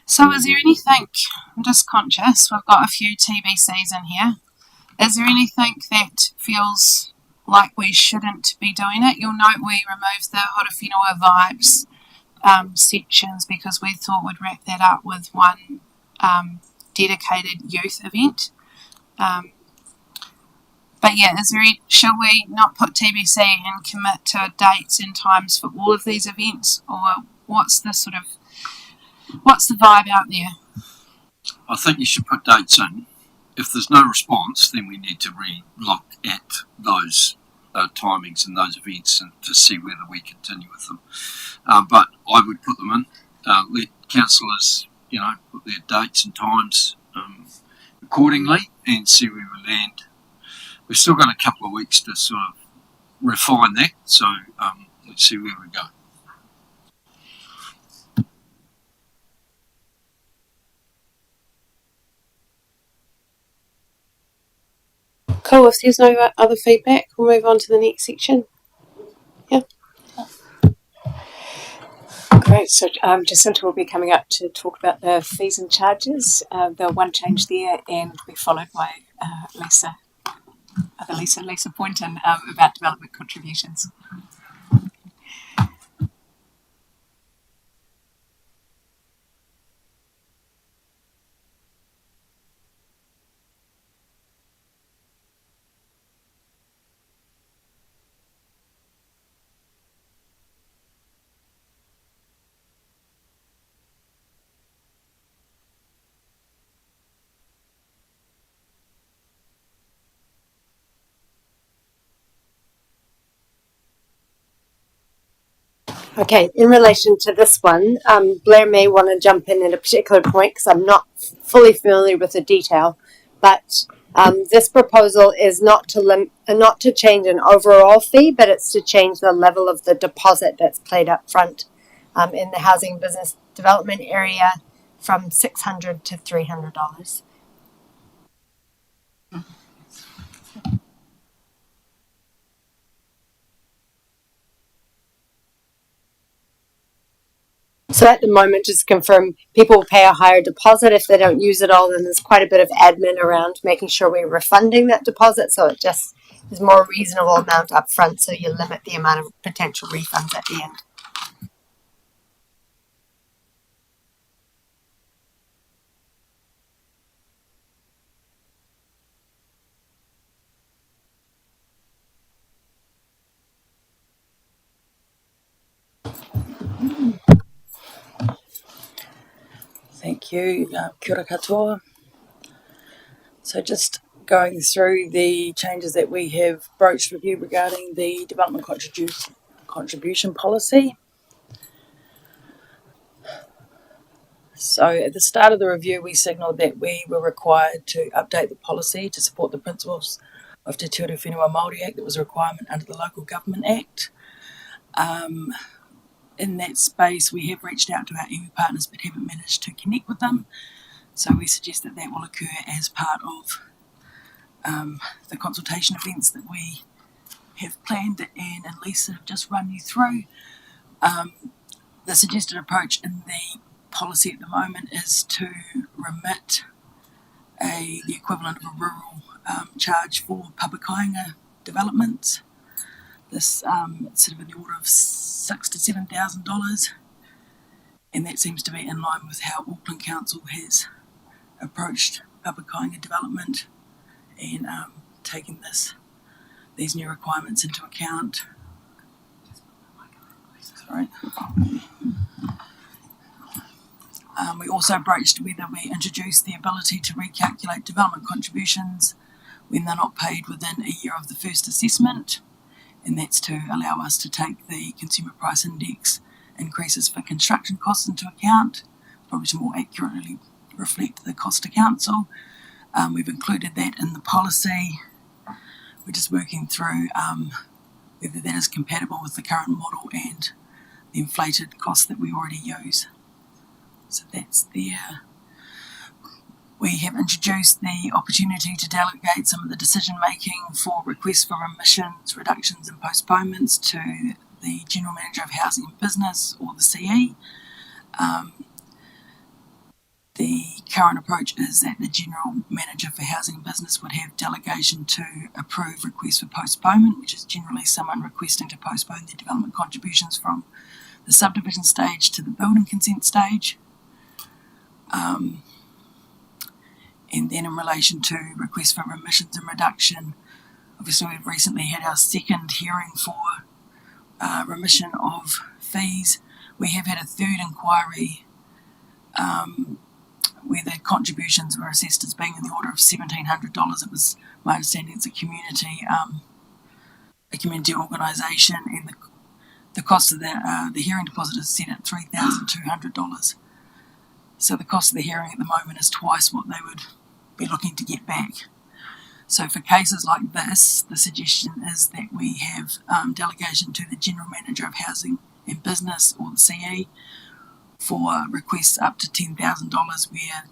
So is there anything, I'm just conscious, we've got a few TBCs in here. Is there anything that feels like we shouldn't be doing it? You'll note we removed the Horowhenua Vibes sections because we thought we'd wrap that up with one dedicated youth event. But shall we not put TBC and commit to dates and times for all of these events, or what's the vibe out there? I think you should put dates in. If there's no response, then we need to re-look at those timings and those events and to see whether we continue with them. But I would put them in. Let councillors, put their dates and times accordingly and see where we land. We've still got a couple of weeks to sort of refine that, so let's see where we go. Cool, if there's no other feedback, we'll move on to the next section. Yeah. Great. So Jacinta will be coming up to talk about the fees and charges. The one change there, and be followed by Lisa Poynton about development contributions. Okay, in relation to this one, Blair may want to jump in at a particular point because I'm not fully familiar with the detail, but this proposal is not to change an overall fee, but it's to change the level of the deposit that's paid up front in the housing business development area from $600 to $300. So at the moment, just to confirm, people pay a higher deposit. If they don't use it all, then there's quite a bit of admin around making sure we're refunding that deposit. So it just is more reasonable amount up front, so you limit the amount of potential refunds at the end. Thank you. Kia ora katoa. So just going through the changes that we have broached with you regarding the development contribution policy. So at the start of the review, we signalled that we were required to update the policy to support the principles of Te Ture Whenua Māori Act that was a requirement under the Local Government Act. In that space, we have reached out to our iwi partners but haven't managed to connect with them. So we suggest that that will occur as part of the consultation events that we have planned, and Lisa have just run you through. The suggested approach in the policy at the moment is to remit the equivalent of a rural charge for Papakainga developments. This it's sort of in the order of $6,000 to $7,000, and that seems to be in line with how Auckland Council has approached Papakainga development and taking these new requirements into account. Sorry. We also broached whether we introduce the ability to recalculate development contributions when they're not paid within a year of the first assessment, and that's to allow us to take the consumer price index increases for construction costs into account, probably to more accurately reflect the cost to council. We've included that in the policy. We're just working through whether that is compatible with the current model and the inflated costs that we already use. So that's there. We have introduced the opportunity to delegate some of the decision making for requests for remissions, reductions and postponements to the General Manager of Housing and Business, or the CE. The current approach is that the General Manager for Housing and Business would have delegation to approve requests for postponement, which is generally someone requesting to postpone their development contributions from the subdivision stage to the building consent stage. And then in relation to requests for remissions and reduction, obviously we've recently had our second hearing for remission of fees. We have had a third inquiry where the contributions were assessed as being in the order of $1,700. It was, my understanding, it's a community organisation, and the cost of the hearing deposit is set at $3,200. So the cost of the hearing at the moment is twice what they would be looking to get back. So for cases like this, the suggestion is that we have delegation to the General Manager of Housing and Business, or the CE, for requests up to $10,000 where,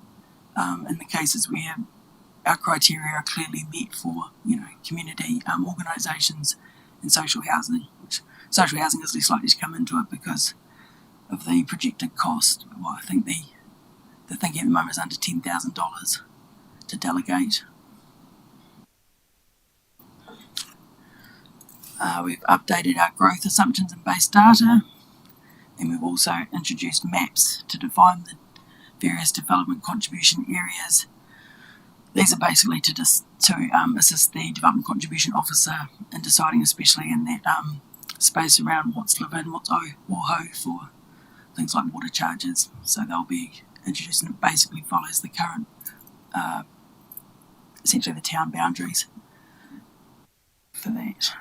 in the cases where our criteria are clearly met for, community organisations and social housing, which social housing is less likely to come into it because of the projected cost. Well, I think the thinking at the moment is under $10,000 to delegate. We've updated our growth assumptions and base data, and we've also introduced maps to define the various development contribution areas. These are basically to assist the development contribution officer in deciding, especially in that space around what's live-in, what's WOHO for things like water charges. So they'll be introduced, and it basically follows the current, essentially the town boundaries for that.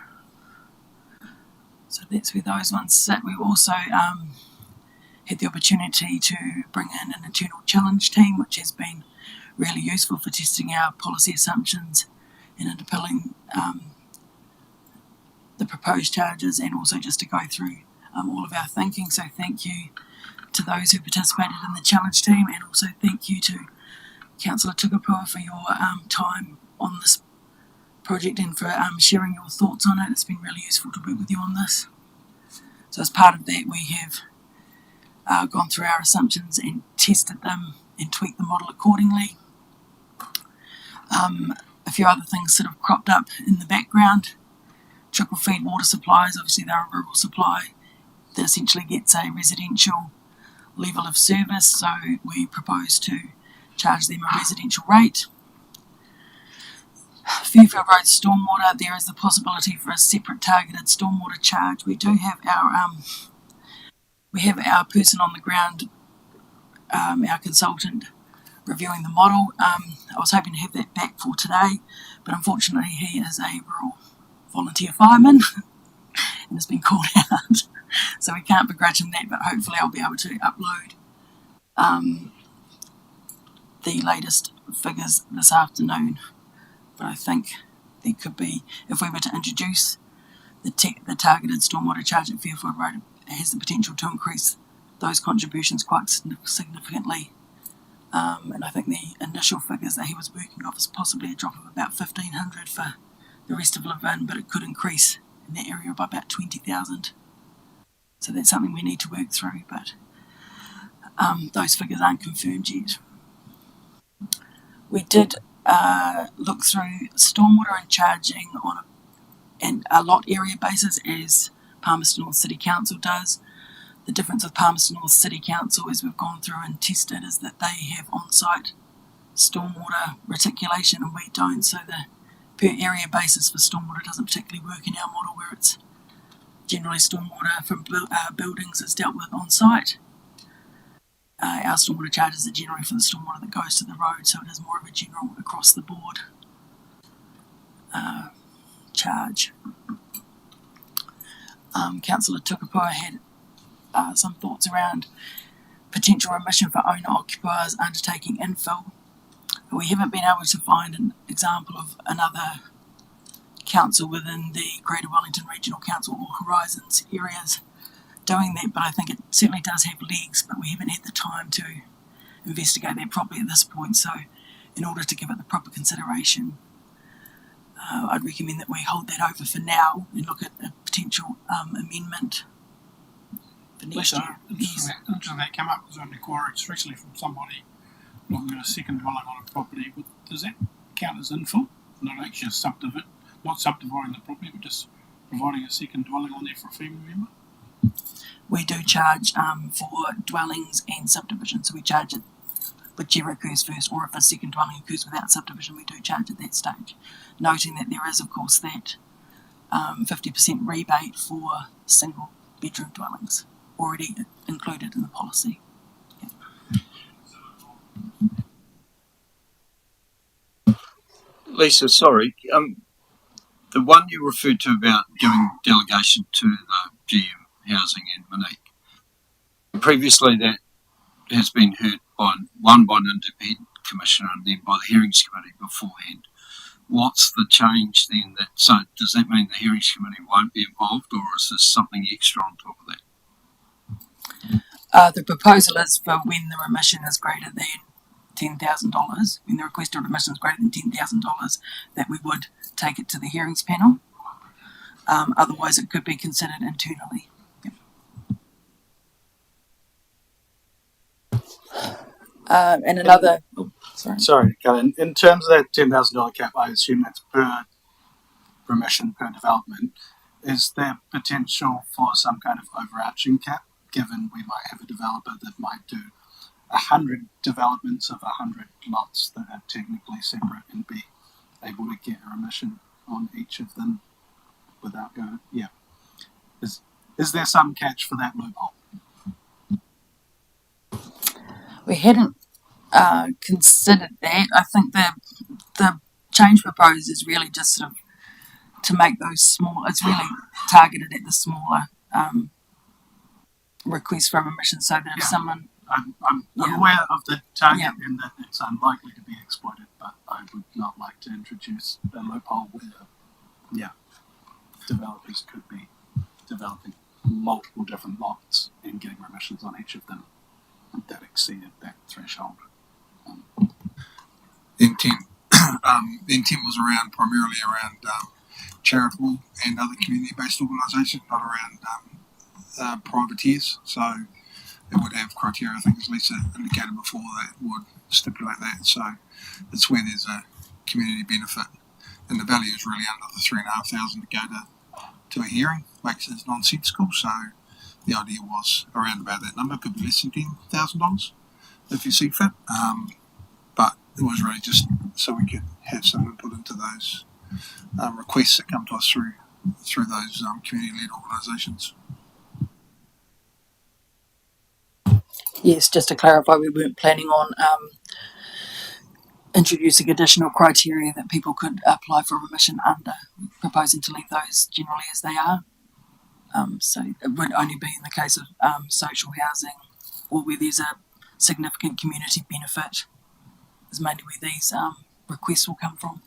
So that's where those ones sit. We've also had the opportunity to bring in an internal challenge team, which has been really useful for testing our policy assumptions and underpinning the proposed charges, and also just to go through all of our thinking. So thank you to those who participated in the challenge team, and also thank you to Councillor Tukapua for your time on this project and for sharing your thoughts on it. It's been really useful to work with you on this. So as part of that, we have gone through our assumptions and tested them and tweaked the model accordingly. A few other things sort of cropped up in the background. Trickle feed water supplies, obviously they're a rural supply that essentially gets a residential level of service, so we propose to charge them a residential rate. Fairfield Road stormwater, there is the possibility for a separate targeted stormwater charge. We do have our person on the ground, our consultant, reviewing the model. I was hoping to have that back for today, but unfortunately he is a rural volunteer fireman and has been called out, so we can't begrudge him that, but hopefully I'll be able to upload the latest figures this afternoon. But I think there could be, if we were to introduce the targeted stormwater charge at Fairfield Road, it has the potential to increase those contributions quite significantly. And I think the initial figures that he was working off is possibly a drop of about 1,500 for the rest of Levin, but it could increase in that area by about 20,000. So that's something we need to work through, but those figures aren't confirmed yet. We did look through stormwater and charging on a lot area basis, as Palmerston North City Council does. The difference with Palmerston North City Council, as we've gone through and tested, is that they have on-site stormwater reticulation and we don't, so the per area basis for stormwater doesn't particularly work in our model, where it's generally stormwater from buildings is dealt with on-site. Our stormwater charges are generally for the stormwater that goes to the road, so it is more of a general across the board charge. Councillor Tukapua had some thoughts around potential remission for owner-occupiers undertaking infill. We haven't been able to find an example of another council within the Greater Wellington Regional Council or Horizons areas doing that, but I think it certainly does have legs, but we haven't had the time to investigate that properly at this point. So in order to give it the proper consideration, I'd recommend that we hold that over for now and look at a potential amendment for next year. Interesting that came up was an inquiry just recently from somebody looking at a second dwelling on a property. Does that count as infill? Not actually not subdividing the property, but just providing a second dwelling on there for a family member? We do charge for dwellings and subdivisions, so we charge it whichever occurs first, or if a second dwelling occurs without subdivision, we do charge at that stage. Noting that there is, of course, that 50% rebate for single bedroom dwellings already included in the policy. Lisa, sorry, the one you referred to about giving delegation to the GM Housing and Monique, previously that has been heard by an independent commissioner and then by the hearings committee beforehand. What's the change then? So does that mean the hearings committee won't be involved, or is this something extra on top of that? The proposal is for when the remission is greater than $10,000, when the requested remission is greater than $10,000, that we would take it to the hearings panel. Otherwise, it could be considered internally. Yep. And another. Sorry, Kelly. In terms of that $10,000 cap, I assume that's per remission, per development. Is there potential for some kind of overarching cap, given we might have a developer that might do 100 developments of 100 lots that are technically separate and be able to get a remission on each of them without going? Yeah. Is there some catch for that loophole? We hadn't considered that. I think the change proposed is really just sort of to make those small. It's really targeted at the smaller requests for remission, so that if someone. I'm aware of the target and that it's unlikely to be exploited, but I would not like to introduce a loophole where developers could be developing multiple different lots and getting remissions on each of them that exceeded that threshold. The intent, was primarily around charitable and other community-based organisations, not around privateers. So it would have criteria. I think, as Lisa indicated before, that would stipulate that. So it's where there's a community benefit, and the value is really under the $3,500 to go to a hearing. Makes it nonsensical. So the idea was around about that number. Could be less than $10,000 if you see fit. But it was really just so we could have some input into those requests that come to us through those community-led organisations. Yes, just to clarify, we weren't planning on introducing additional criteria that people could apply for remission under. We're proposing to leave those generally as they are. So it would only be in the case of social housing or where there's a significant community benefit is mainly where these requests will come from.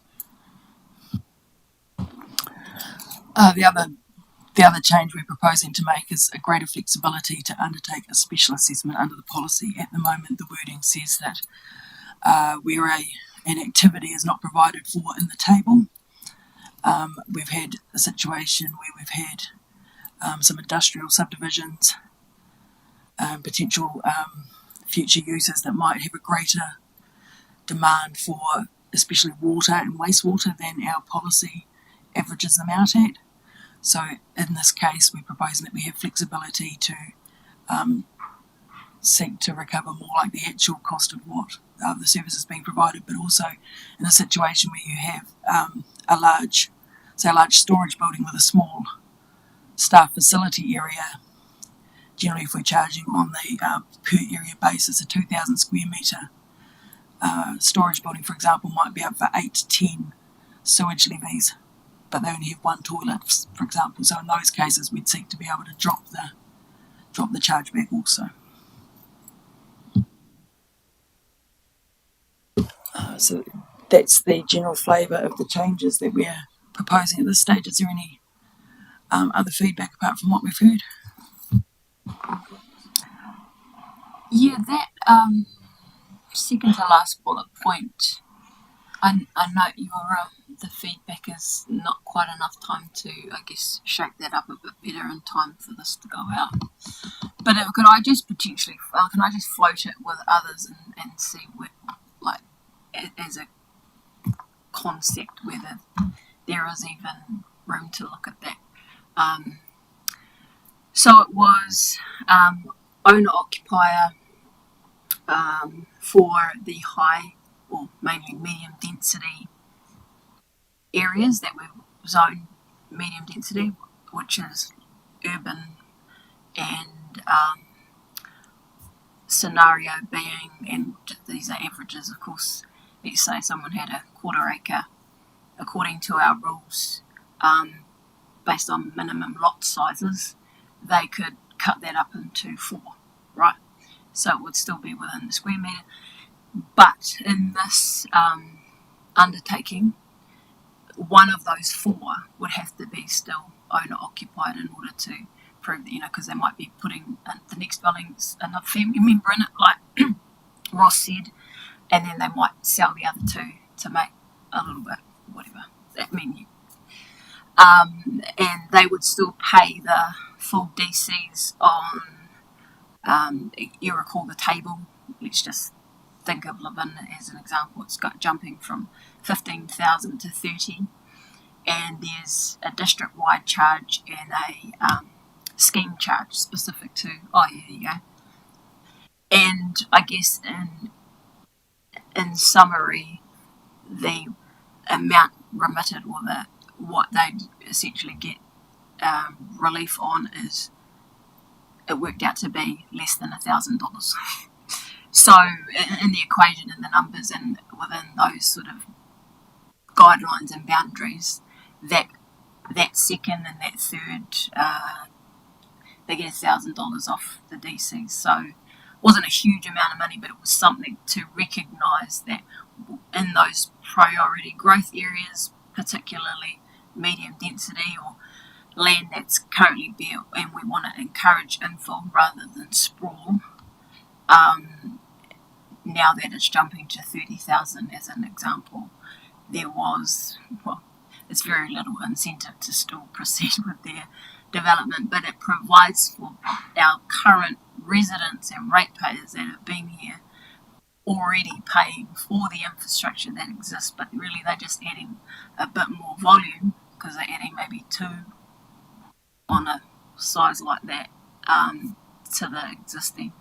The other change we're proposing to make is a greater flexibility to undertake a special assessment under the policy. At the moment, the wording says that where an activity is not provided for in the table, we've had a situation where we've had some industrial subdivisions, potential future users that might have a greater demand for especially water and wastewater than our policy averages them out at. So in this case, we're proposing that we have flexibility to seek to recover more like the actual cost of what the services being provided, but also in a situation where you have a large storage building with a small staff facility area. Generally, if we're charging on the per area basis, a 2,000 square metre storage building, for example, might be up for 8 to 10 sewage levies, but they only have one toilet, for example. So in those cases, we'd seek to be able to drop the charge back also. So that's the general flavour of the changes that we're proposing at this stage. Is there any other feedback apart from what we've heard? Yeah, that second to last bullet point, I note the feedback is not quite enough time to, I guess, shake that up a bit better in time for this to go out. But could I just float it with others and see what, like, as a concept, whether there is even room to look at that. So it was owner-occupier for the high or mainly medium density areas that were zoned medium density, which is urban, and scenario being, and these are averages of course, let's say someone had a quarter acre, according to our rules, based on minimum lot sizes, they could cut that up into 4, right? So it would still be within the square metre. But in this undertaking, one of those 4 would have to be still owner-occupied in order to prove that, because they might be putting the next building's another family member in it, like Ross said, and then they might sell the other 2 to make a little bit, whatever that menu. And they would still pay the full DCs on, you recall the table, let's just think of Levin as an example. It's got jumping from 15,000 to 30, and there's a district-wide charge and a scheme charge specific to. Oh, yeah, there you go. And I guess in summary, the amount remitted, or what they essentially get relief on, is it worked out to be less than $1,000. So in the equation, in the numbers, and within those sort of guidelines and boundaries, that second and that third, they get $1,000 off the DCs. So it wasn't a huge amount of money, but it was something to recognise that in those priority growth areas, particularly medium density or land that's currently built, and we want to encourage infill rather than sprawl, Now that it's jumping to 30,000 as an example, there was, well, it's very little incentive to still proceed with their development, but it provides for our current residents and ratepayers that have been here already paying for the infrastructure that exists, but really they're just adding a bit more volume because they're adding maybe 2 on a size like that to the existing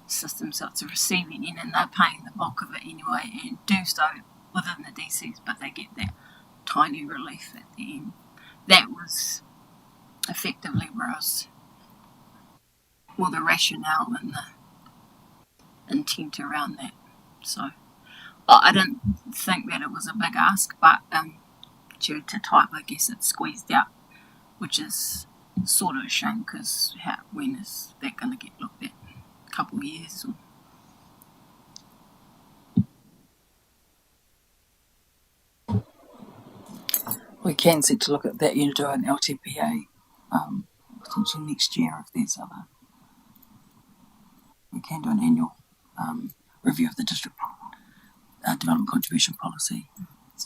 system, so it's receiving in and they're paying the bulk of it anyway and do so within the DCs, but they get that tiny relief at the end. That was effectively where I was, well, the rationale and the intent around that. So I didn't think that it was a big ask, but due to type, I guess it's squeezed out, which is sort of a shame because when is that going to get looked at? A couple of years or We can seek to look at that. You do an LTPA potentially next year if there's other. We can do an annual review of the district development contribution policy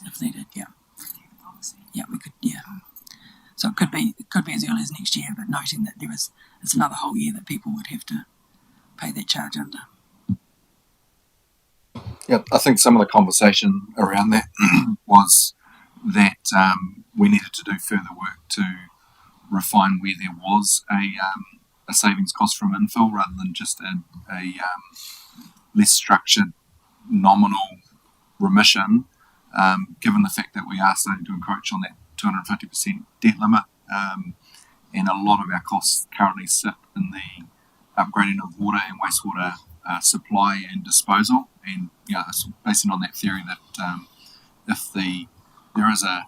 if needed. Yeah, we could. Yeah, so it could be as early as next year, but noting that it's another whole year that people would have to pay that charge under. Yeah, I think some of the conversation around that was that we needed to do further work to refine where there was a savings cost from infill rather than just a less structured nominal remission, given the fact that we are starting to encroach on that 250% debt limit, and a lot of our costs currently sit in the upgrading of water and wastewater supply and disposal, and it's based on that theory that if there is a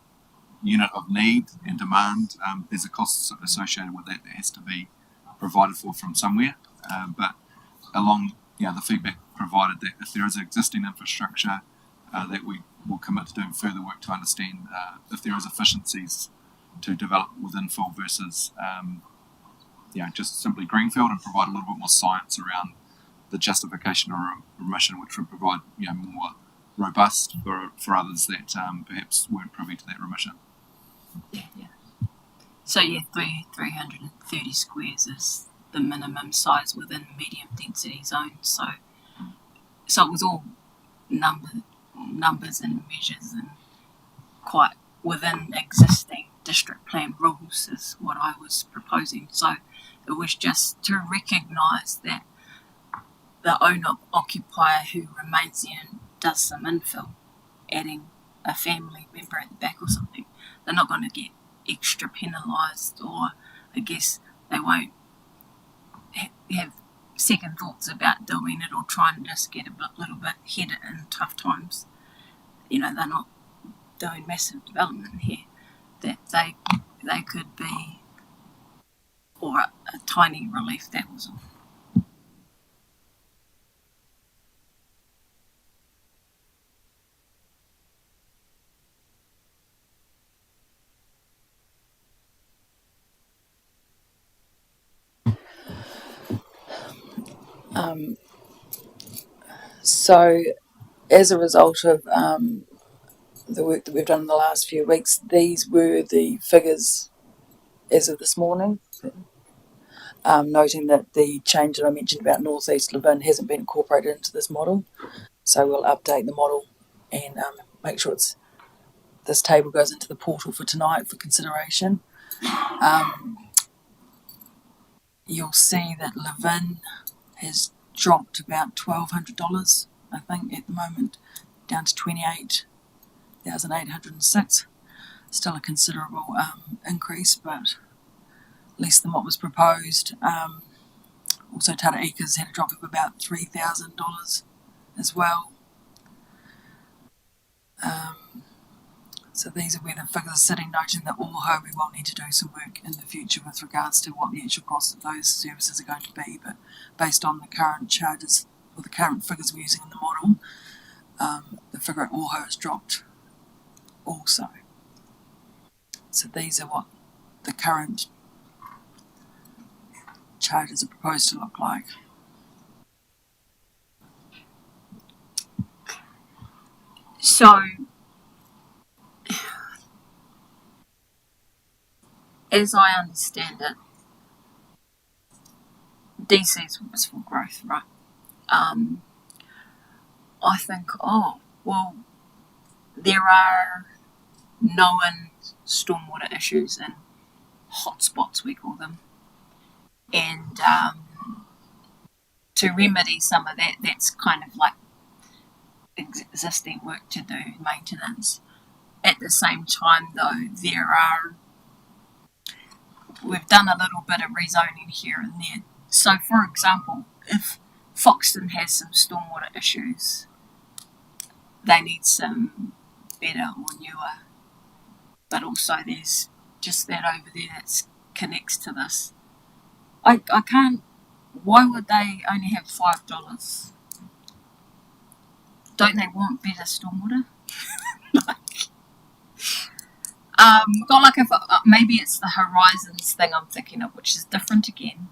unit of need and demand, there's a cost associated with that has to be provided for from somewhere. But along the feedback provided that if there is existing infrastructure, that we will commit to doing further work to understand if there is efficiencies to develop with infill versus just simply greenfield, and provide a little bit more science around the justification or remission, which would provide more robust for others that perhaps weren't privy to that remission. Yeah. So 330 squares is the minimum size within medium density zone. So it was all numbers and measures and quite within existing district plan rules is what I was proposing. So it was just to recognise that the owner-occupier who remains there and does some infill, adding a family member at the back or something, they're not going to get extra penalised, or I guess they won't have second thoughts about doing it or try and just get a little bit ahead in tough times. They're not doing massive development here, that they could be, or a tiny relief, that was all. So, as a result of the work that we've done in the last few weeks, these were the figures as of this morning, noting that the change that I mentioned about North East Levin hasn't been incorporated into this model. So we'll update the model and make sure this table goes into the portal for tonight for consideration. You'll see that Levin has dropped about $1,200, I think, at the moment, down to 28,806. Still a considerable increase, but less than what was proposed. Also, Taraika's had a drop of about $3,000 as well. So these are where the figures are sitting, noting that also we will need to do some work in the future with regards to what the actual cost of those services are going to be, but based on the current charges or the current figures we're using in the model, the figure at Oho has dropped also. So these are what the current charges are proposed to look like. So, as I understand it, DC's was for growth, right? I think, oh, well, there are known stormwater issues in hotspots, we call them. And to remedy some of that, that's kind of like existing work to do, maintenance. At the same time, though, we've done a little bit of rezoning here and there. So, for example, if Foxton has some stormwater issues, they need some better or newer. But also, there's just that over there that connects to this. I can't. Why would they only have $5? Don't they want better stormwater? Got like maybe it's the Horizons thing I'm thinking of, which is different again,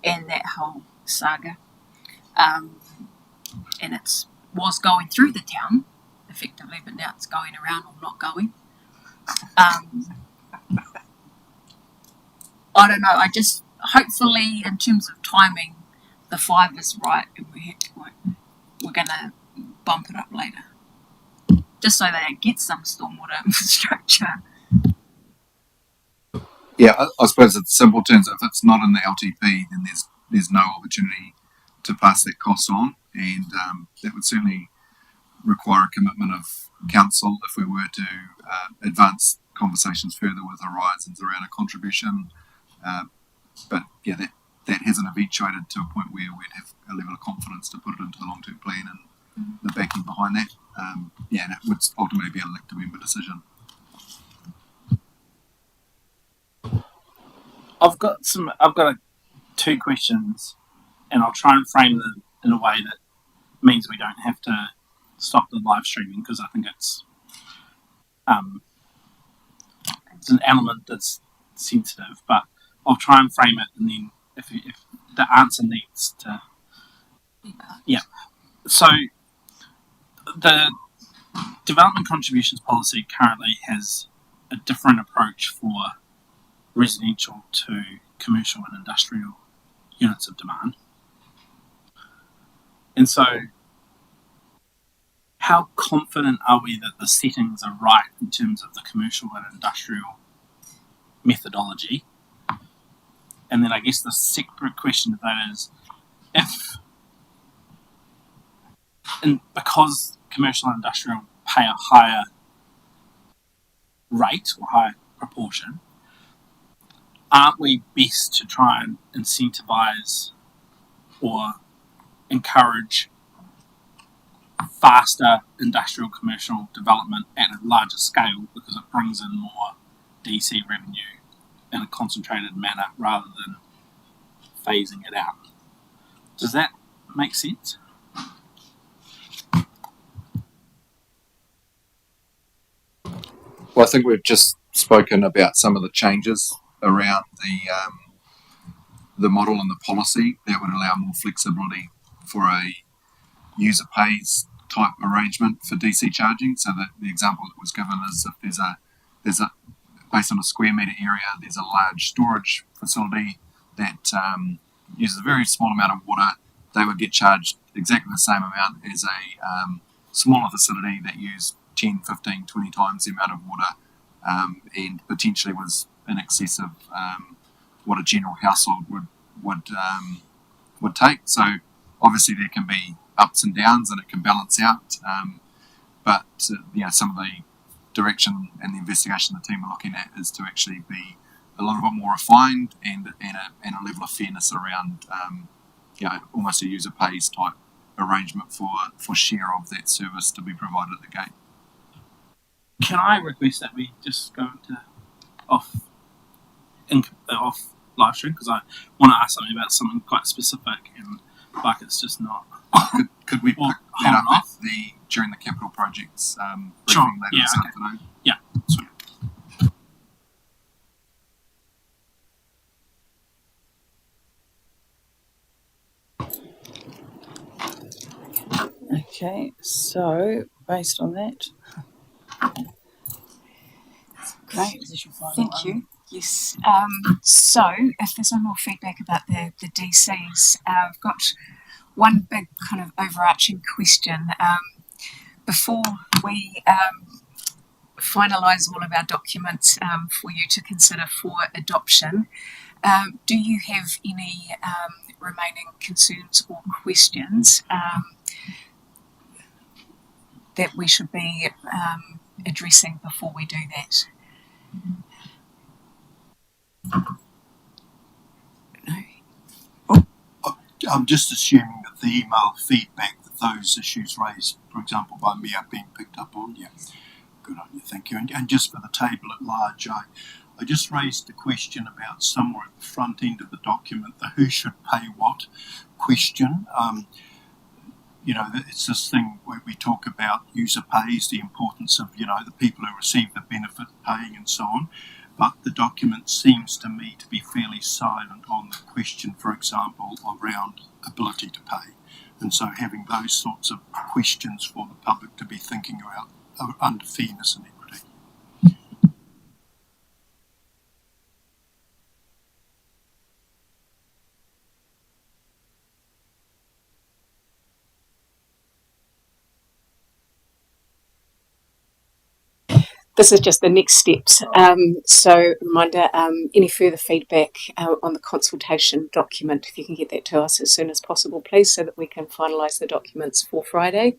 and that whole saga. And it was going through the town effectively, but now it's going around or not going. I don't know. I just hopefully in terms of timing, the 5 is right, and we're gonna bump it up later, just so they get some stormwater infrastructure. Yeah, I suppose in simple terms, if it's not in the LTP, then there's no opportunity to pass that cost on, and that would certainly require a commitment of council if we were to advance conversations further with Horizons around a contribution. But yeah, that hasn't eventuated to a point where we'd have a level of confidence to put it into the long-term plan and the backing behind that. And it would ultimately be an elected member decision. I've got 2 questions, and I'll try and frame them in a way that means we don't have to stop the live streaming, because I think it's an element that's sensitive. But I'll try and frame it, and then if the answer needs to, yeah. So the development contributions policy currently has a different approach for residential to commercial and industrial units of demand. And so, how confident are we that the settings are right in terms of the commercial and industrial methodology? And then I guess the separate question to that is, because commercial and industrial pay a higher rate or higher proportion, aren't we best to try and incentivize or encourage faster industrial commercial development at a larger scale, because it brings in more DC revenue in a concentrated manner rather than phasing it out? Does that make sense? Well, I think we've just spoken about some of the changes around the model and the policy that would allow more flexibility for a user pays type arrangement for DC charging. So the example that was given is if there's a based on a square meter area, there's a large storage facility that uses a very small amount of water, they would get charged exactly the same amount as a smaller facility that used 10, 15, 20 times the amount of water, and potentially was in excess of what a general household would take. So obviously there can be ups and downs, and it can balance out. But some of the direction and the investigation the team are looking at is to actually be a little bit more refined and a level of fairness around almost a user pays type arrangement for share of that service to be provided at the gate. Can I request that we just go into off live stream, because I want to ask something about something quite specific, and it's just not. Could we pick that up during the capital projects briefing later this afternoon? Yeah, sweet. Okay, so based on that. Great, thank you. Yes. So, if there's no more feedback about the DCs, I've got one big kind of overarching question. Before we finalise all of our documents for you to consider for adoption, do you have any remaining concerns or questions that we should be addressing before we do that? I'm just assuming that the email feedback that those issues raised, for example, by me, are being picked up on. Yeah, good on you, thank you. And just for the table at large, I just raised the question about somewhere at the front end of the document, the who should pay what question. You know, it's this thing where we talk about user pays, the importance of, you know, the people who receive the benefit paying and so on. But the document seems to me to be fairly silent on the question, for example, around ability to pay. And so having those sorts of questions for the public to be thinking about under fairness and equity. This is just the next steps. So, reminder, any further feedback on the consultation document, if you can get that to us as soon as possible, please, so that we can finalise the documents for Friday.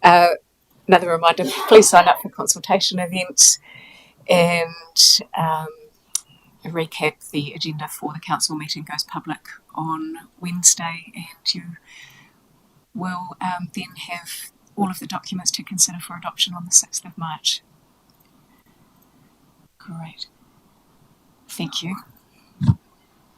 Another reminder, please sign up for consultation events, and a recap, the agenda for the council meeting goes public on Wednesday, and you will then have all of the documents to consider for adoption on the 6th of March. Great. Thank you.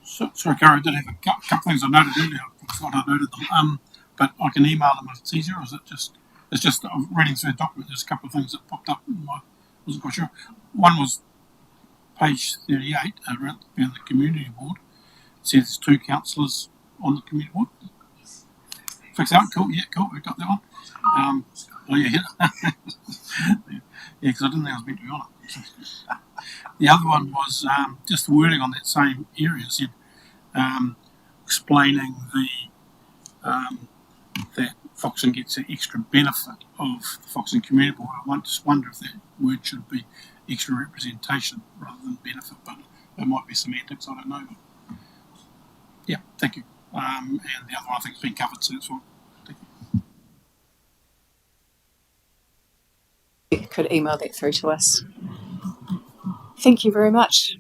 So, sorry, Gary, I did have a couple of things I noted earlier. I thought I noted them. But I can email them if it's easier, or is it just... It's just I'm reading through the document, there's a couple of things that popped up and I wasn't quite sure. One was page 38, around the community board. It says there's 2 councillors on the community board. Fix that, cool, yeah, cool, we got that one. Oh yeah, yeah, because I didn't think I was meant to be on it. The other one was just the wording on that same area. It said explaining that Foxton gets an extra benefit of the Foxton Community Board. I just wonder if that word should be extra representation rather than benefit, but it might be semantics, I don't know. But yeah, thank you. And the other one I think has been covered, so that's fine. Thank you. You could email that through to us. Thank you very much.